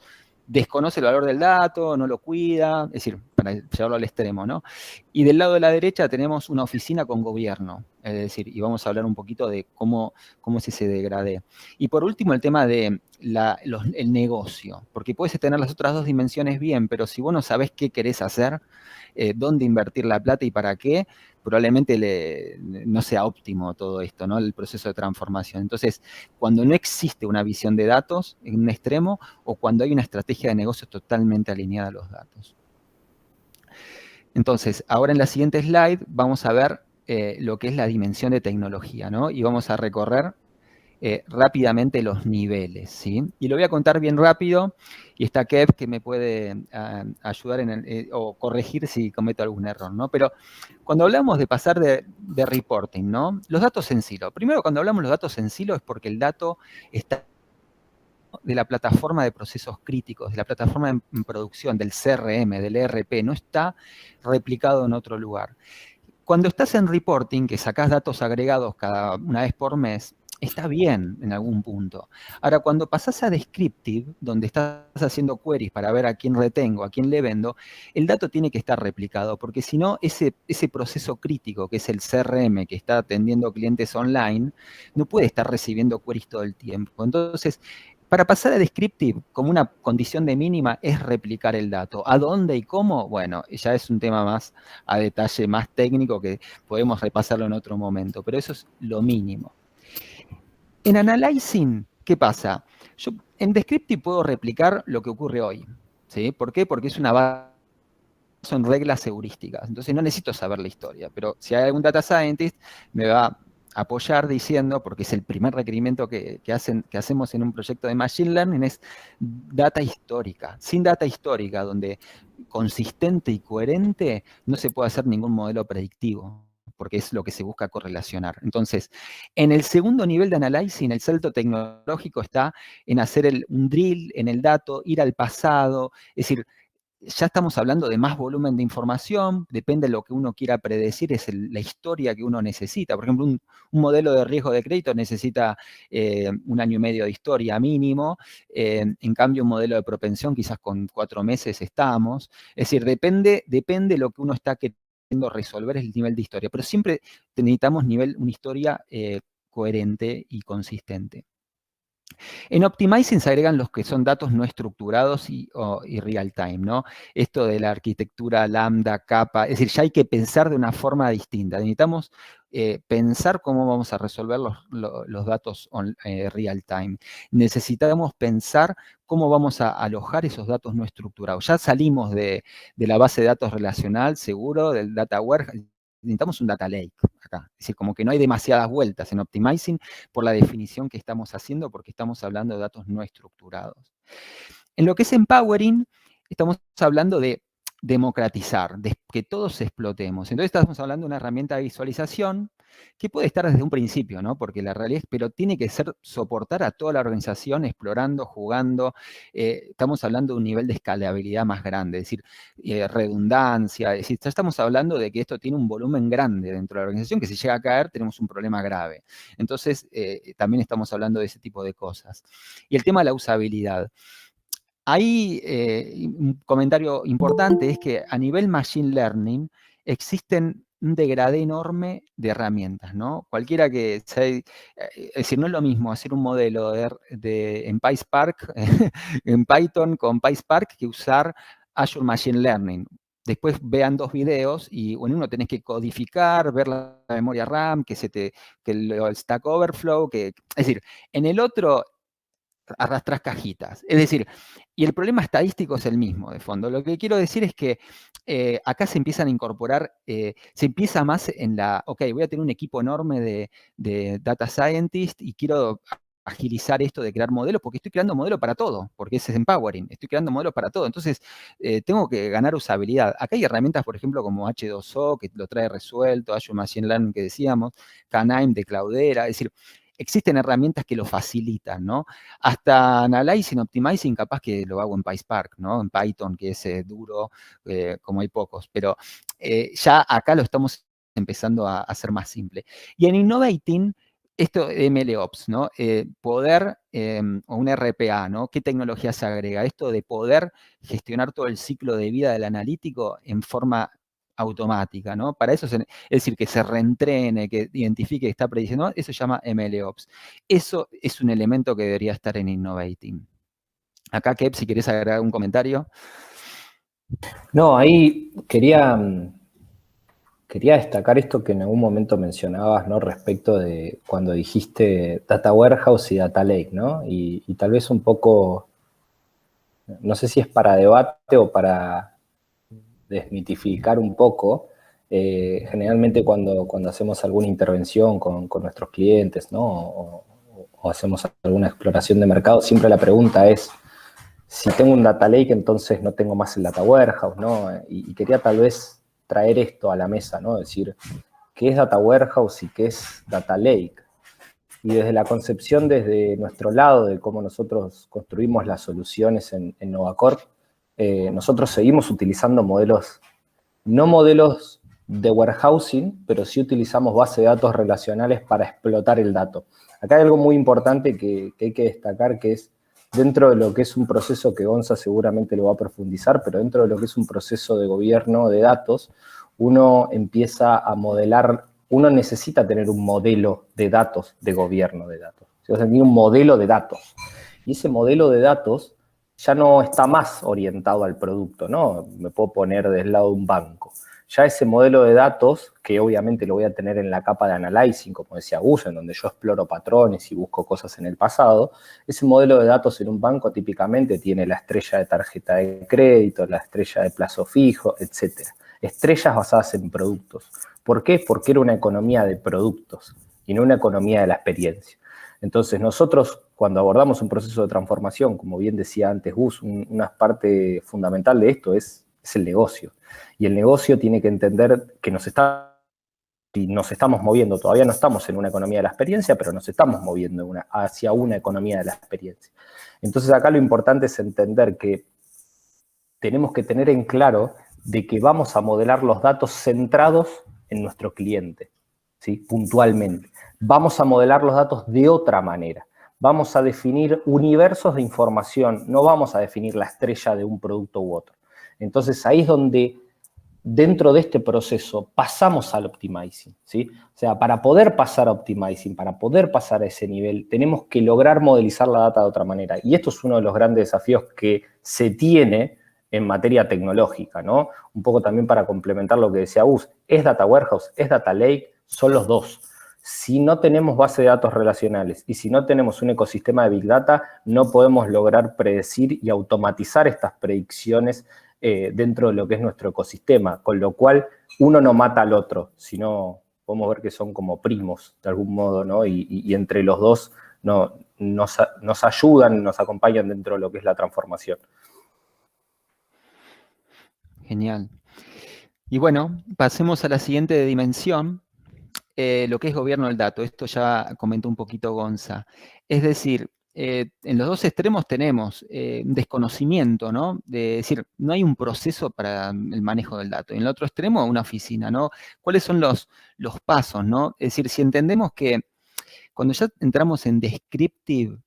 desconoce el valor del dato, no lo cuida, es decir, para llevarlo al extremo, ¿no? Y del lado de la derecha tenemos una oficina con gobierno, es decir, y vamos a hablar un poquito de cómo es ese degradé. Y por último, el tema de el negocio, porque puedes tener las otras dos dimensiones bien, pero si vos no sabés qué querés hacer, dónde invertir la plata y para qué, probablemente no sea óptimo todo esto, ¿no? El proceso de transformación. Entonces, cuando no existe una visión de datos en un extremo o cuando hay una estrategia de negocio totalmente alineada a los datos. Entonces, ahora en la siguiente slide vamos a ver lo que es la dimensión de tecnología, ¿no? Y vamos a recorrer rápidamente los niveles, ¿sí? Y lo voy a contar bien rápido, y está Kev que me puede ayudar o corregir si cometo algún error, ¿no? Pero cuando hablamos de pasar de reporting, ¿no? Los datos en silo. Primero, cuando hablamos de los datos en silo es porque el dato está de la plataforma de procesos críticos, de la plataforma en producción, del CRM, del ERP, no está replicado en otro lugar. Cuando estás en reporting, que sacás datos agregados cada una vez por mes, está bien en algún punto. Ahora, cuando pasás a descriptive, donde estás haciendo queries para ver a quién retengo, a quién le vendo, el dato tiene que estar replicado, porque si no, ese proceso crítico, que es el CRM, que está atendiendo clientes online, no puede estar recibiendo queries todo el tiempo. Entonces, para pasar a descriptive, como una condición de mínima, es replicar el dato. ¿A dónde y cómo? Bueno, ya es un tema más a detalle, más técnico, que podemos repasarlo en otro momento, pero eso es lo mínimo. En Analyzing, ¿qué pasa? Yo en Descriptive puedo replicar lo que ocurre hoy, ¿sí? ¿Por qué? Porque es una base, son reglas heurísticas, entonces no necesito saber la historia, pero si hay algún data scientist, me va a apoyar diciendo, porque es el primer requerimiento que hacemos en un proyecto de Machine Learning, es data histórica. Sin data histórica, donde consistente y coherente, no se puede hacer ningún modelo predictivo, porque es lo que se busca correlacionar. Entonces, en el segundo nivel de analyzing, el salto tecnológico está en hacer un drill en el dato, ir al pasado, es decir, ya estamos hablando de más volumen de información, depende de lo que uno quiera predecir, es la historia que uno necesita. Por ejemplo, un modelo de riesgo de crédito necesita 1 año y medio de historia mínimo, en cambio un modelo de propensión quizás con 4 meses estamos. Es decir, depende de lo que uno está queriendo resolver, es el nivel de historia, pero siempre necesitamos una historia coherente y consistente. En Optimizing se agregan los que son datos no estructurados y real time, ¿no? Esto de la arquitectura lambda, capa, es decir, ya hay que pensar de una forma distinta. Necesitamos pensar cómo vamos a resolver los datos real time. Necesitamos pensar cómo vamos a alojar esos datos no estructurados. Ya salimos de la base de datos relacional, seguro, del data warehouse. Necesitamos un data lake acá. Es decir, como que no hay demasiadas vueltas en Optimizing por la definición que estamos haciendo, porque estamos hablando de datos no estructurados. En lo que es Empowering, estamos hablando de democratizar, de que todos explotemos. Entonces estamos hablando de una herramienta de visualización que puede estar desde un principio, ¿no? Porque la realidad es, pero tiene que soportar a toda la organización explorando, jugando. Estamos hablando de un nivel de escalabilidad más grande, es decir, redundancia, es decir, ya estamos hablando de que esto tiene un volumen grande dentro de la organización, que si llega a caer tenemos un problema grave. Entonces, también estamos hablando de ese tipo de cosas. Y el tema de la usabilidad. Hay un comentario importante, es que a nivel Machine Learning existen un degradé enorme de herramientas, ¿no? Cualquiera que sea, es decir, no es lo mismo hacer un modelo en PySpark, en Python con PySpark, que usar Azure Machine Learning. Después vean 2 videos y en uno tenés que codificar, ver la memoria RAM, que el Stack Overflow, es decir, en el otro arrastras cajitas. Es decir, y el problema estadístico es el mismo, de fondo. Lo que quiero decir es que acá se empiezan a incorporar, se empieza más en ok, voy a tener un equipo enorme de data scientists y quiero agilizar esto de crear modelos, porque estoy creando modelos para todo, porque ese es empowering, estoy creando modelos para todo. Entonces, tengo que ganar usabilidad. Acá hay herramientas, por ejemplo, como H2O, que lo trae resuelto, Azure Machine Learning que decíamos, K9 de Cloudera, es decir, existen herramientas que lo facilitan, ¿no? Hasta Analyzing, Optimizing, capaz que lo hago en PySpark, ¿no? En Python, que es duro, como hay pocos. Pero ya acá lo estamos empezando a hacer más simple. Y en Innovating esto de MLOps, ¿no? Poder, o un RPA, ¿no? ¿Qué tecnología se agrega? Esto de poder gestionar todo el ciclo de vida del analítico en forma automática, ¿no? Para eso, es decir, que se reentrene, que identifique que está prediciendo, eso se llama MLOps. Eso es un elemento que debería estar en Innovating. Acá, Kep, si querés agregar un comentario. No, ahí quería destacar esto que en algún momento mencionabas, ¿no? Respecto de cuando dijiste Data Warehouse y Data Lake, ¿no? Y tal vez un poco, no sé si es para debate o para desmitificar un poco. Generalmente cuando hacemos alguna intervención con nuestros clientes, ¿no? O hacemos alguna exploración de mercado, siempre la pregunta es, si tengo un data lake, entonces no tengo más el data warehouse, ¿no? Y quería tal vez traer esto a la mesa, ¿no? Decir, ¿qué es data warehouse y qué es data lake? Y desde la concepción, desde nuestro lado, de cómo nosotros construimos las soluciones en Novacorp, nosotros seguimos utilizando modelos, no modelos de warehousing, pero sí utilizamos bases de datos relacionales para explotar el dato. Acá hay algo muy importante que hay que destacar, que es dentro de lo que es un proceso que Gonza seguramente lo va a profundizar, pero dentro de lo que es un proceso de gobierno de datos, uno empieza a modelar, uno necesita tener un modelo de datos, de gobierno de datos. O sea, tiene un modelo de datos. Y ese modelo de datos ya no está más orientado al producto, ¿no? Me puedo poner del lado de un banco. Ya ese modelo de datos, que obviamente lo voy a tener en la capa de analyzing, como decía Gus, en donde yo exploro patrones y busco cosas en el pasado, ese modelo de datos en un banco típicamente tiene la estrella de tarjeta de crédito, la estrella de plazo fijo, etc. Estrellas basadas en productos. ¿Por qué? Porque era una economía de productos y no una economía de la experiencia. Entonces, nosotros, cuando abordamos un proceso de transformación, como bien decía antes Gus, una parte fundamental de esto es el negocio. Y el negocio tiene que entender que nos estamos moviendo, todavía no estamos en una economía de la experiencia, pero nos estamos moviendo hacia una economía de la experiencia. Entonces, acá lo importante es entender que tenemos que tener en claro de que vamos a modelar los datos centrados en nuestro cliente, ¿sí? Puntualmente. Vamos a modelar los datos de otra manera. Vamos a definir universos de información, no vamos a definir la estrella de un producto u otro. Entonces, ahí es donde, dentro de este proceso, pasamos al optimizing, ¿sí? O sea, para poder pasar a optimizing, para poder pasar a ese nivel, tenemos que lograr modelizar la data de otra manera. Y esto es uno de los grandes desafíos que se tiene en materia tecnológica, ¿no? Un poco también para complementar lo que decía Gus, es Data Warehouse, es Data Lake, son los dos. Si no tenemos base de datos relacionales y si no tenemos un ecosistema de Big Data, no podemos lograr predecir y automatizar estas predicciones dentro de lo que es nuestro ecosistema, con lo cual uno no mata al otro, sino podemos ver que son como primos de algún modo, ¿no? Y entre los dos nos ayudan, nos acompañan dentro de lo que es la transformación. Genial. Y bueno, pasemos a la siguiente dimensión, lo que es gobierno del dato. Esto ya comentó un poquito Gonza. Es decir, en los dos extremos tenemos un desconocimiento, ¿no? De decir, no hay un proceso para el manejo del dato. En el otro extremo, una oficina, ¿no? ¿Cuáles son los pasos, ¿no? Es decir, si entendemos que cuando ya entramos en descriptive,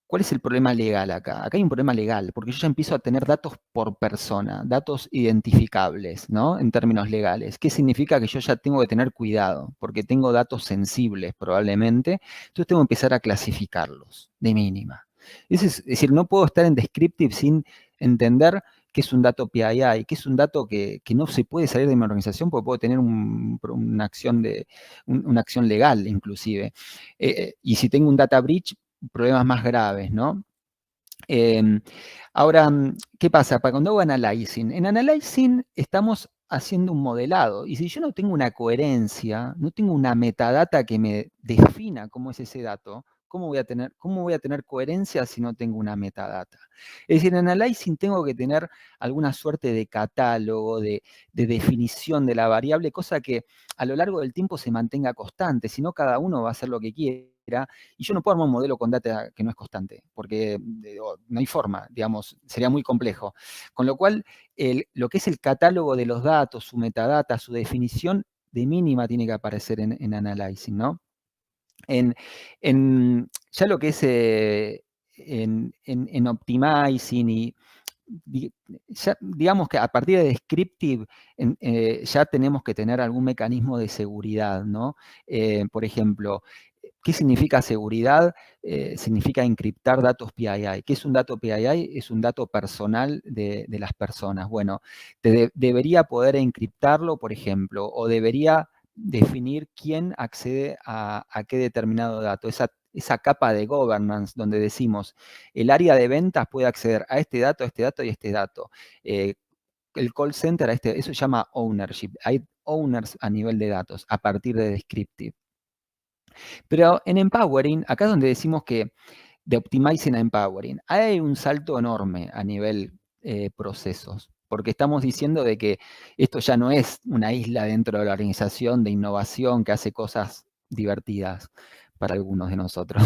¿cuál es el problema legal acá? Acá hay un problema legal, porque yo ya empiezo a tener datos por persona, datos identificables, ¿no? En términos legales. ¿Qué significa? Que yo ya tengo que tener cuidado, porque tengo datos sensibles probablemente, entonces tengo que empezar a clasificarlos de mínima. Es decir, no puedo estar en descriptive sin entender qué es un dato PII, qué es un dato que no se puede salir de mi organización porque puedo tener una acción legal inclusive. Y si tengo un data breach, problemas más graves, ¿no? Ahora, ¿qué pasa? Para cuando hago analyzing, en analyzing estamos haciendo un modelado, y si yo no tengo una coherencia, no tengo una metadata que me defina cómo es ese dato, ¿cómo voy a tener coherencia si no tengo una metadata? Es decir, en analyzing tengo que tener alguna suerte de catálogo, de definición de la variable, cosa que a lo largo del tiempo se mantenga constante, si no cada uno va a hacer lo que quiera, y yo no puedo armar un modelo con data que no es constante, porque no hay forma, digamos, sería muy complejo. Con lo cual, lo que es el catálogo de los datos, su metadata, su definición de mínima tiene que aparecer en analyzing, ¿no? Ya lo que es en optimizing y ya, digamos que a partir de descriptive ya tenemos que tener algún mecanismo de seguridad, ¿no? Por ejemplo, ¿qué significa seguridad? Significa encriptar datos PII. ¿Qué es un dato PII? Es un dato personal de las personas. Bueno, debería poder encriptarlo, por ejemplo, o debería definir quién accede a qué determinado dato. Esa capa de governance donde decimos, el área de ventas puede acceder a este dato y a este dato. El call center, eso se llama ownership. Hay owners a nivel de datos a partir de descriptive. Pero en empowering, acá es donde decimos que de optimizing a empowering, hay un salto enorme a nivel procesos, porque estamos diciendo de que esto ya no es una isla dentro de la organización de innovación que hace cosas divertidas para algunos de nosotros,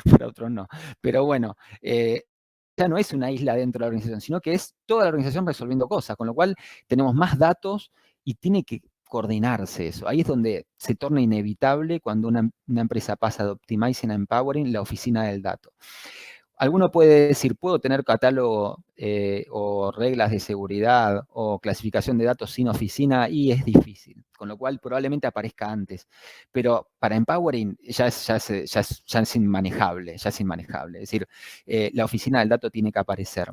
para otros no. Pero bueno, ya no es una isla dentro de la organización, sino que es toda la organización resolviendo cosas, con lo cual tenemos más datos y tiene que coordinarse eso. Ahí es donde se torna inevitable cuando una empresa pasa de optimizing a empowering la oficina del dato. Alguno puede decir, ¿puedo tener catálogo o reglas de seguridad o clasificación de datos sin oficina? Y es difícil, con lo cual probablemente aparezca antes. Pero para empowering ya es inmanejable, Es decir, la oficina del dato tiene que aparecer.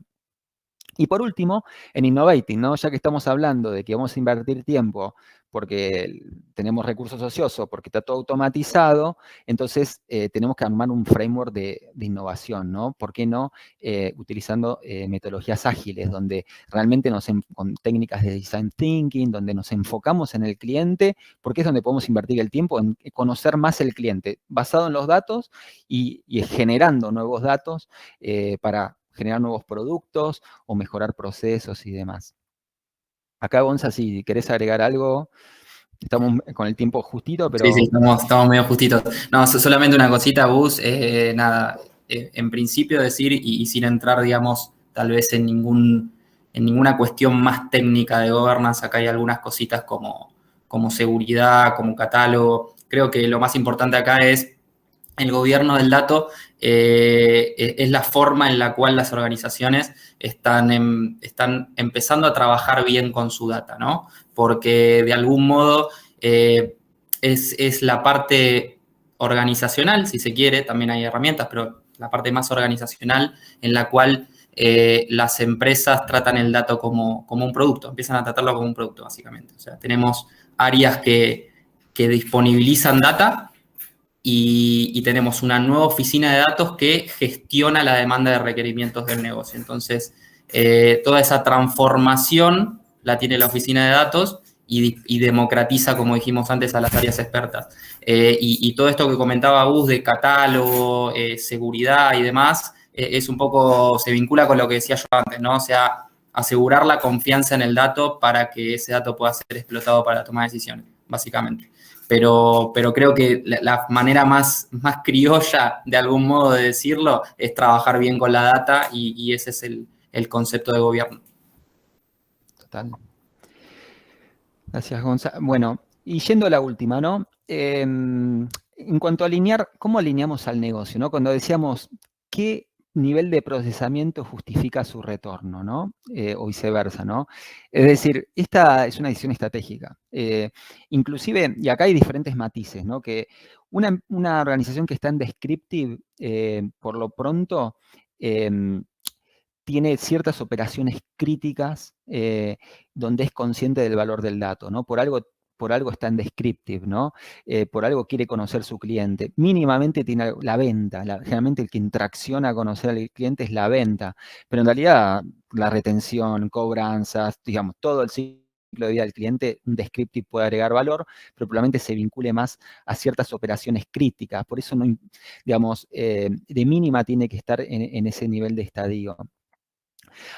Y por último, en innovating, ¿no? Ya que estamos hablando de que vamos a invertir tiempo porque tenemos recursos ociosos, porque está todo automatizado, entonces tenemos que armar un framework de innovación, ¿no? ¿Por qué no utilizando metodologías ágiles, donde realmente con técnicas de design thinking, donde nos enfocamos en el cliente, porque es donde podemos invertir el tiempo en conocer más el cliente, basado en los datos y generando nuevos datos para generar nuevos productos o mejorar procesos y demás. Acá, Gonza, si querés agregar algo, estamos con el tiempo justito, pero... Sí, estamos medio justitos. No, solamente una cosita, Gus, nada, en principio decir, y sin entrar, digamos, tal vez en ninguna cuestión más técnica de governance, acá hay algunas cositas como seguridad, como catálogo. Creo que lo más importante acá es el gobierno del dato, es la forma en la cual las organizaciones están empezando a trabajar bien con su data, ¿no? Porque de algún modo es la parte organizacional, si se quiere, también hay herramientas, pero la parte más organizacional en la cual las empresas tratan el dato como un producto, empiezan a tratarlo como un producto, básicamente. O sea, tenemos áreas que disponibilizan data, y tenemos una nueva oficina de datos que gestiona la demanda de requerimientos del negocio. Entonces, toda esa transformación la tiene la oficina de datos y democratiza, como dijimos antes, a las áreas expertas. Y todo esto que comentaba Gus de catálogo, seguridad y demás, es un poco, se vincula con lo que decía yo antes, ¿no? O sea, asegurar la confianza en el dato para que ese dato pueda ser explotado para la toma de decisiones, básicamente. Pero creo que la manera más criolla, de algún modo de decirlo, es trabajar bien con la data y ese es el concepto de gobierno. Total. Gracias, Gonza. Bueno, y yendo a la última, ¿no? En cuanto a alinear, ¿cómo alineamos al negocio, ¿no? Cuando decíamos qué nivel de procesamiento justifica su retorno, ¿no? O viceversa, ¿no? Es decir, esta es una decisión estratégica. Inclusive, y acá hay diferentes matices, ¿no? Que una organización que está en descriptive, por lo pronto, tiene ciertas operaciones críticas donde es consciente del valor del dato, ¿no? Por algo está en descriptive, ¿no? Por algo quiere conocer su cliente. Mínimamente tiene la venta. Generalmente el que interacciona a conocer al cliente es la venta, pero en realidad la retención, cobranzas, digamos, todo el ciclo de vida del cliente, un descriptive puede agregar valor, pero probablemente se vincule más a ciertas operaciones críticas. Por eso, no, digamos, de mínima tiene que estar en ese nivel de estadio.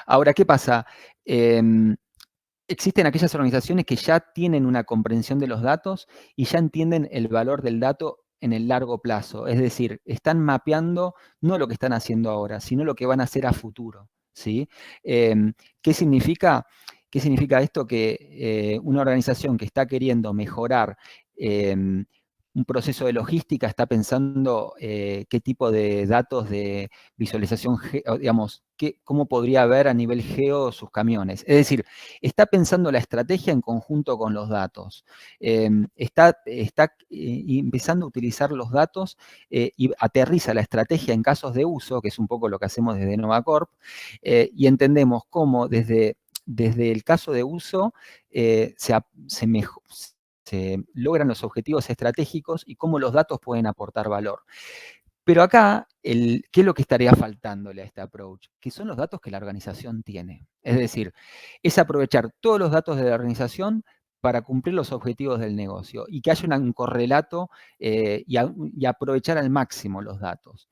Ahora, ¿qué pasa? Existen aquellas organizaciones que ya tienen una comprensión de los datos y ya entienden el valor del dato en el largo plazo. Es decir, están mapeando no lo que están haciendo ahora, sino lo que van a hacer a futuro, ¿sí? ¿Qué significa? ¿Qué significa esto? Que una organización que está queriendo mejorar un proceso de logística, está pensando qué tipo de datos de visualización, digamos, cómo podría haber a nivel geo sus camiones. Es decir, está pensando la estrategia en conjunto con los datos. Está empezando a utilizar los datos y aterriza la estrategia en casos de uso, que es un poco lo que hacemos desde Novacorp, y entendemos cómo desde el caso de uso se logran los objetivos estratégicos y cómo los datos pueden aportar valor. Pero acá, ¿qué es lo que estaría faltándole a este approach? Que son los datos que la organización tiene. Es decir, es aprovechar todos los datos de la organización para cumplir los objetivos del negocio y que haya un correlato y aprovechar al máximo los datos.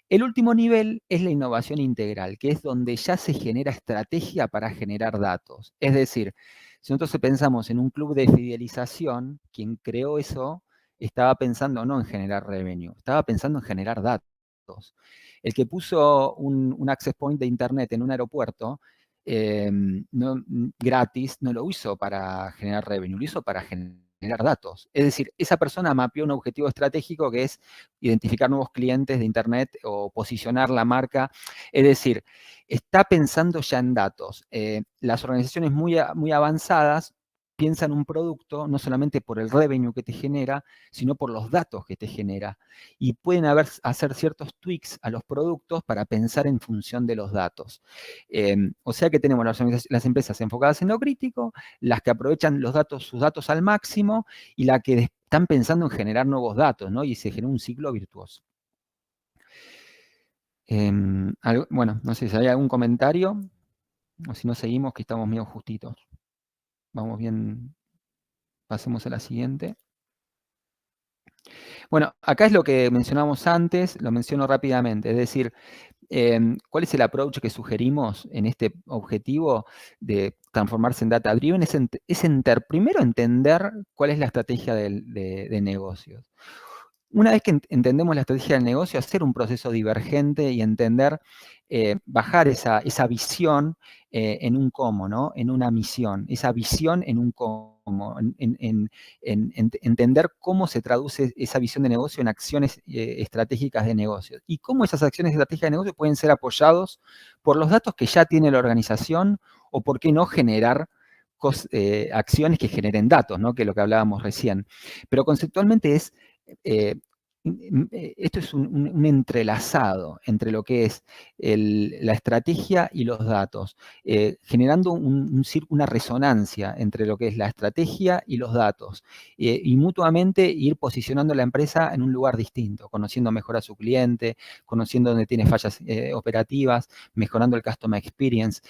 El último nivel es la innovación integral, que es donde ya se genera estrategia para generar datos. Es decir, si nosotros pensamos en un club de fidelización, quien creó eso estaba pensando no en generar revenue, estaba pensando en generar datos. El que puso un access point de internet en un aeropuerto gratis no lo hizo para generar revenue, lo hizo para generar datos. Es decir, esa persona mapeó un objetivo estratégico que es identificar nuevos clientes de internet o posicionar la marca. Es decir, está pensando ya en datos. Las organizaciones muy avanzadas piensan un producto no solamente por el revenue que te genera, sino por los datos que te genera. Y pueden hacer ciertos tweaks a los productos para pensar en función de los datos. O sea que tenemos las empresas enfocadas en lo crítico, las que aprovechan sus datos al máximo y las que están pensando en generar nuevos datos, ¿no? Y se genera un ciclo virtuoso. Bueno, no sé si hay algún comentario, o si no seguimos, que estamos medio justitos. Vamos bien, pasemos a la siguiente. Bueno, acá es lo que mencionamos antes, lo menciono rápidamente, es decir, ¿cuál es el approach que sugerimos en este objetivo de transformarse en data driven? Primero entender cuál es la estrategia de negocios. Una vez que entendemos la estrategia del negocio, hacer un proceso divergente y entender, bajar esa visión en un cómo, ¿no? En una misión, esa visión en un cómo, entender cómo se traduce esa visión de negocio en acciones estratégicas de negocio y cómo esas acciones estratégicas de negocio pueden ser apoyados por los datos que ya tiene la organización o por qué no generar acciones que generen datos, ¿no? Que es lo que hablábamos recién. Pero conceptualmente esto es un entrelazado entre lo que es la estrategia y los datos, generando una resonancia entre lo que es la estrategia y los datos, y mutuamente ir posicionando la empresa en un lugar distinto, conociendo mejor a su cliente, conociendo dónde tiene fallas operativas, mejorando el customer experience,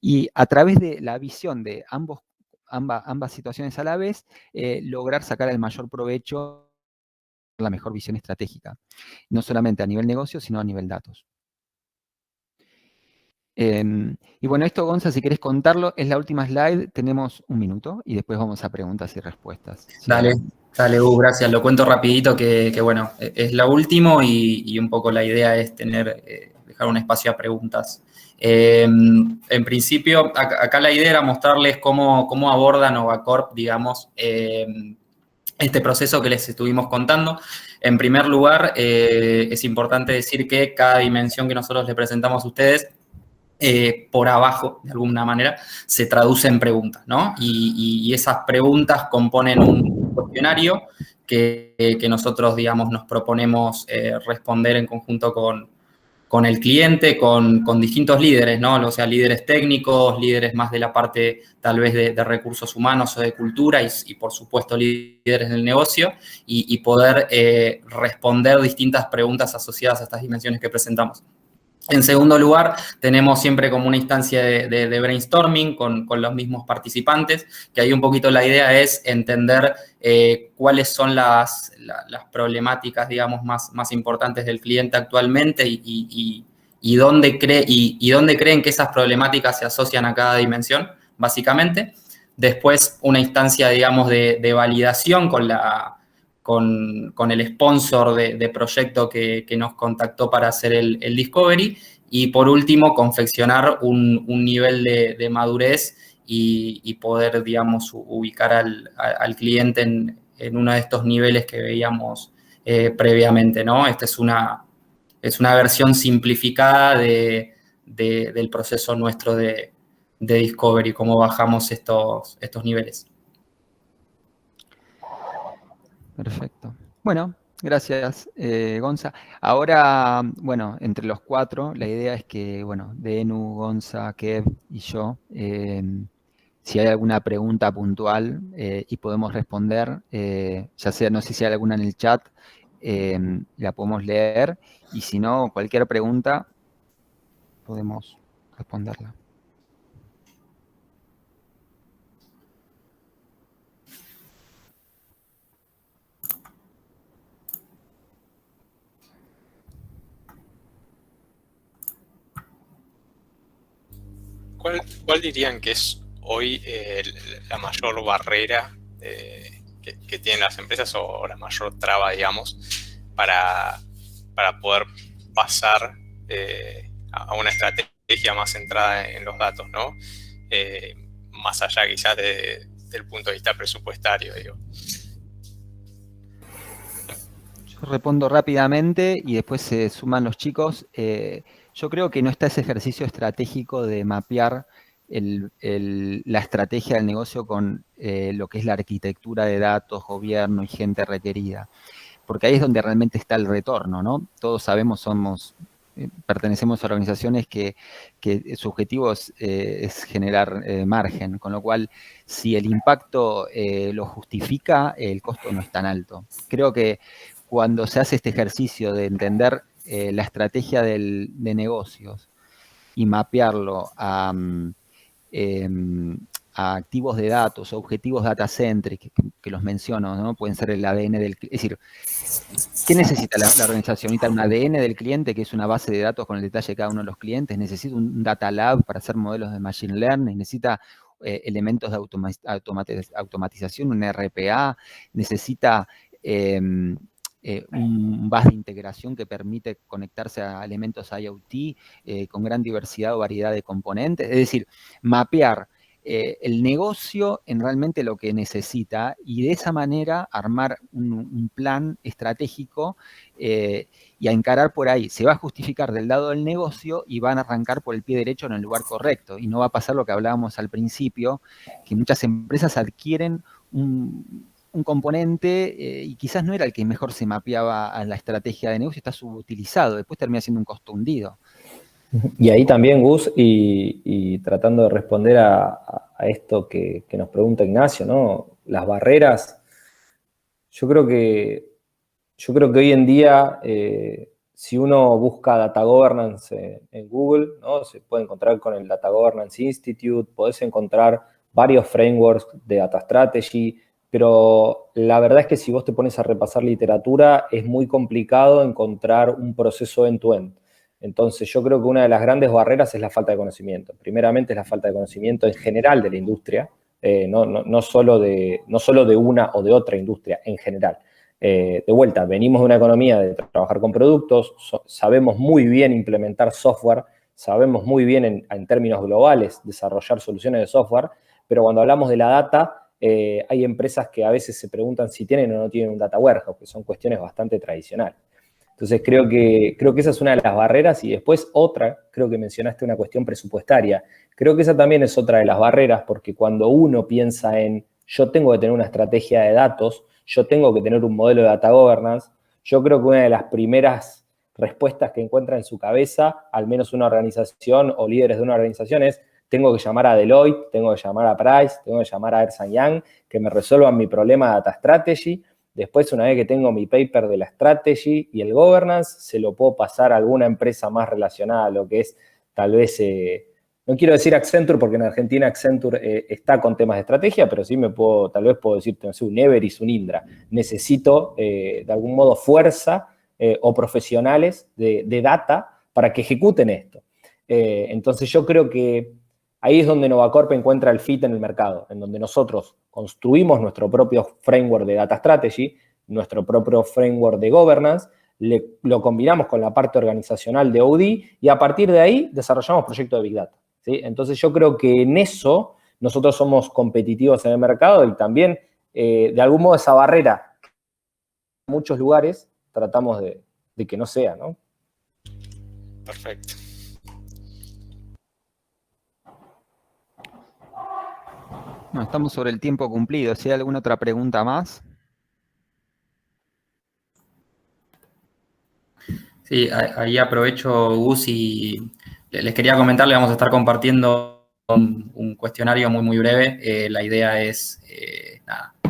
y a través de la visión de ambas situaciones a la vez, lograr sacar el mayor provecho, la mejor visión estratégica, no solamente a nivel negocio, sino a nivel datos. Y bueno, esto, Gonza, si querés contarlo, es la última slide, tenemos un minuto y después vamos a preguntas y respuestas. Dale, gracias. Lo cuento rapidito que bueno, es lo último y un poco la idea es dejar un espacio a preguntas. En principio, acá la idea era mostrarles cómo aborda Novacorp, digamos, este proceso que les estuvimos contando. En primer lugar, es importante decir que cada dimensión que nosotros le presentamos a ustedes, por abajo, de alguna manera, se traduce en preguntas, ¿no? Y esas preguntas componen un cuestionario que nosotros, digamos, nos proponemos responder en conjunto con el cliente, con distintos líderes, ¿no? O sea, líderes técnicos, líderes más de la parte tal vez de recursos humanos o de cultura y por supuesto líderes del negocio y poder responder distintas preguntas asociadas a estas dimensiones que presentamos. En segundo lugar, tenemos siempre como una instancia de brainstorming con los mismos participantes, que ahí un poquito la idea es entender cuáles son las problemáticas, digamos, más importantes del cliente actualmente y dónde creen que esas problemáticas se asocian a cada dimensión, básicamente. Después, una instancia, digamos, de validación con el sponsor de proyecto que nos contactó para hacer el discovery. Y por último, confeccionar un nivel de madurez y poder, digamos, ubicar al cliente uno de estos niveles que veíamos previamente, ¿no? Esta es una versión simplificada del proceso nuestro de Discovery, cómo bajamos estos niveles. Perfecto. Bueno, gracias, Gonza. Ahora, bueno, entre los cuatro, la idea es que, bueno, Denu, Gonza, Kev y yo, si hay alguna pregunta puntual y podemos responder, ya sea, no sé si hay alguna en el chat, la podemos leer, y si no, cualquier pregunta, podemos responderla. ¿Cuál dirían que es hoy la mayor barrera que tienen las empresas o la mayor traba, digamos, para poder pasar a una estrategia más centrada en los datos, ¿no? Más allá quizás del punto de vista presupuestario, digo. Yo respondo rápidamente y después se suman los chicos. Yo creo que no está ese ejercicio estratégico de mapear la estrategia del negocio con lo que es la arquitectura de datos, gobierno y gente requerida. Porque ahí es donde realmente está el retorno, ¿no? Todos sabemos, pertenecemos a organizaciones que su objetivo es generar margen, con lo cual si el impacto lo justifica, el costo no es tan alto. Creo que cuando se hace este ejercicio de entender la estrategia de negocios y mapearlo a activos de datos, objetivos data-centric, que los menciono, ¿no? Pueden ser el ADN del cliente. Es decir, ¿qué necesita la organización? Necesita un ADN del cliente, que es una base de datos con el detalle de cada uno de los clientes. Necesita un data lab para hacer modelos de machine learning. Necesita elementos de automatización, un RPA. Necesita un bus de integración que permite conectarse a elementos IoT con gran diversidad o variedad de componentes. Es decir, mapear el negocio en realmente lo que necesita y de esa manera armar un plan estratégico y a encarar por ahí. Se va a justificar del lado del negocio y van a arrancar por el pie derecho en el lugar correcto. Y no va a pasar lo que hablábamos al principio, que muchas empresas adquieren un componente y quizás no era el que mejor se mapeaba a la estrategia de negocio, está subutilizado, después termina siendo un costo hundido. Y ahí también, Gus, y tratando de responder a esto que nos pregunta Ignacio, ¿no? Las barreras, yo creo que hoy en día, si uno busca Data Governance en Google, ¿no? Se puede encontrar con el Data Governance Institute, podés encontrar varios frameworks de Data Strategy, pero la verdad es que si vos te pones a repasar literatura, es muy complicado encontrar un proceso end-to-end. Entonces, yo creo que una de las grandes barreras es la falta de conocimiento. Primeramente, es la falta de conocimiento en general de la industria, no solo de una o de otra industria, en general. De vuelta, venimos de una economía de trabajar con productos, sabemos muy bien implementar software, sabemos muy bien en términos globales desarrollar soluciones de software, pero cuando hablamos de la data, hay empresas que a veces se preguntan si tienen o no tienen un data warehouse, que son cuestiones bastante tradicionales. Entonces, creo que esa es una de las barreras. Y después otra, creo que mencionaste una cuestión presupuestaria. Creo que esa también es otra de las barreras, porque cuando uno piensa en yo tengo que tener una estrategia de datos, yo tengo que tener un modelo de data governance, yo creo que una de las primeras respuestas que encuentra en su cabeza, al menos una organización o líderes de una organización, es tengo que llamar a Deloitte, tengo que llamar a Price, tengo que llamar a Ernst & Young, que me resuelvan mi problema de data strategy. Después, una vez que tengo mi paper de la strategy y el governance, se lo puedo pasar a alguna empresa más relacionada a lo que es, tal vez, no quiero decir Accenture, porque en Argentina Accenture está con temas de estrategia, pero sí tal vez puedo decirte, no sé, un Everis, un Indra. Necesito, de algún modo, fuerza o profesionales de data para que ejecuten esto. Entonces, yo creo que ahí es donde Novacorp encuentra el fit en el mercado, en donde nosotros construimos nuestro propio framework de Data Strategy, nuestro propio framework de Governance, lo combinamos con la parte organizacional de OD y a partir de ahí desarrollamos proyectos de Big Data, ¿sí? Entonces yo creo que en eso nosotros somos competitivos en el mercado y también de algún modo esa barrera en muchos lugares tratamos de que no sea, ¿no? Perfecto. No, estamos sobre el tiempo cumplido. Si hay alguna otra pregunta más. Sí, ahí aprovecho, Gus, y les quería comentar, le vamos a estar compartiendo un cuestionario muy breve. La idea es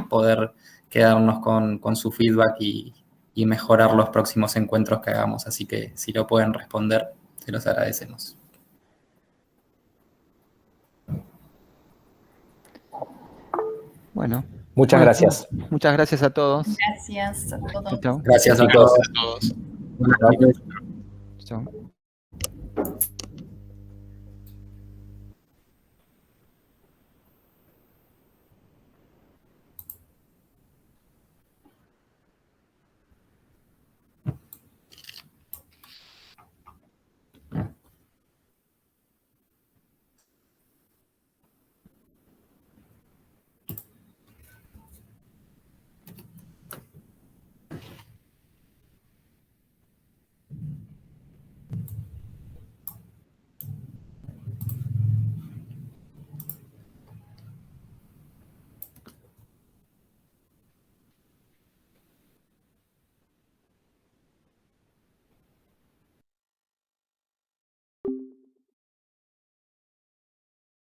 poder quedarnos con su feedback y mejorar los próximos encuentros que hagamos. Así que si lo pueden responder, se los agradecemos. Bueno. Muchas gracias. Muchas gracias a todos. Gracias a todos. Chau. Gracias a Chicos. todos. A todos. Buenas noches. Chau.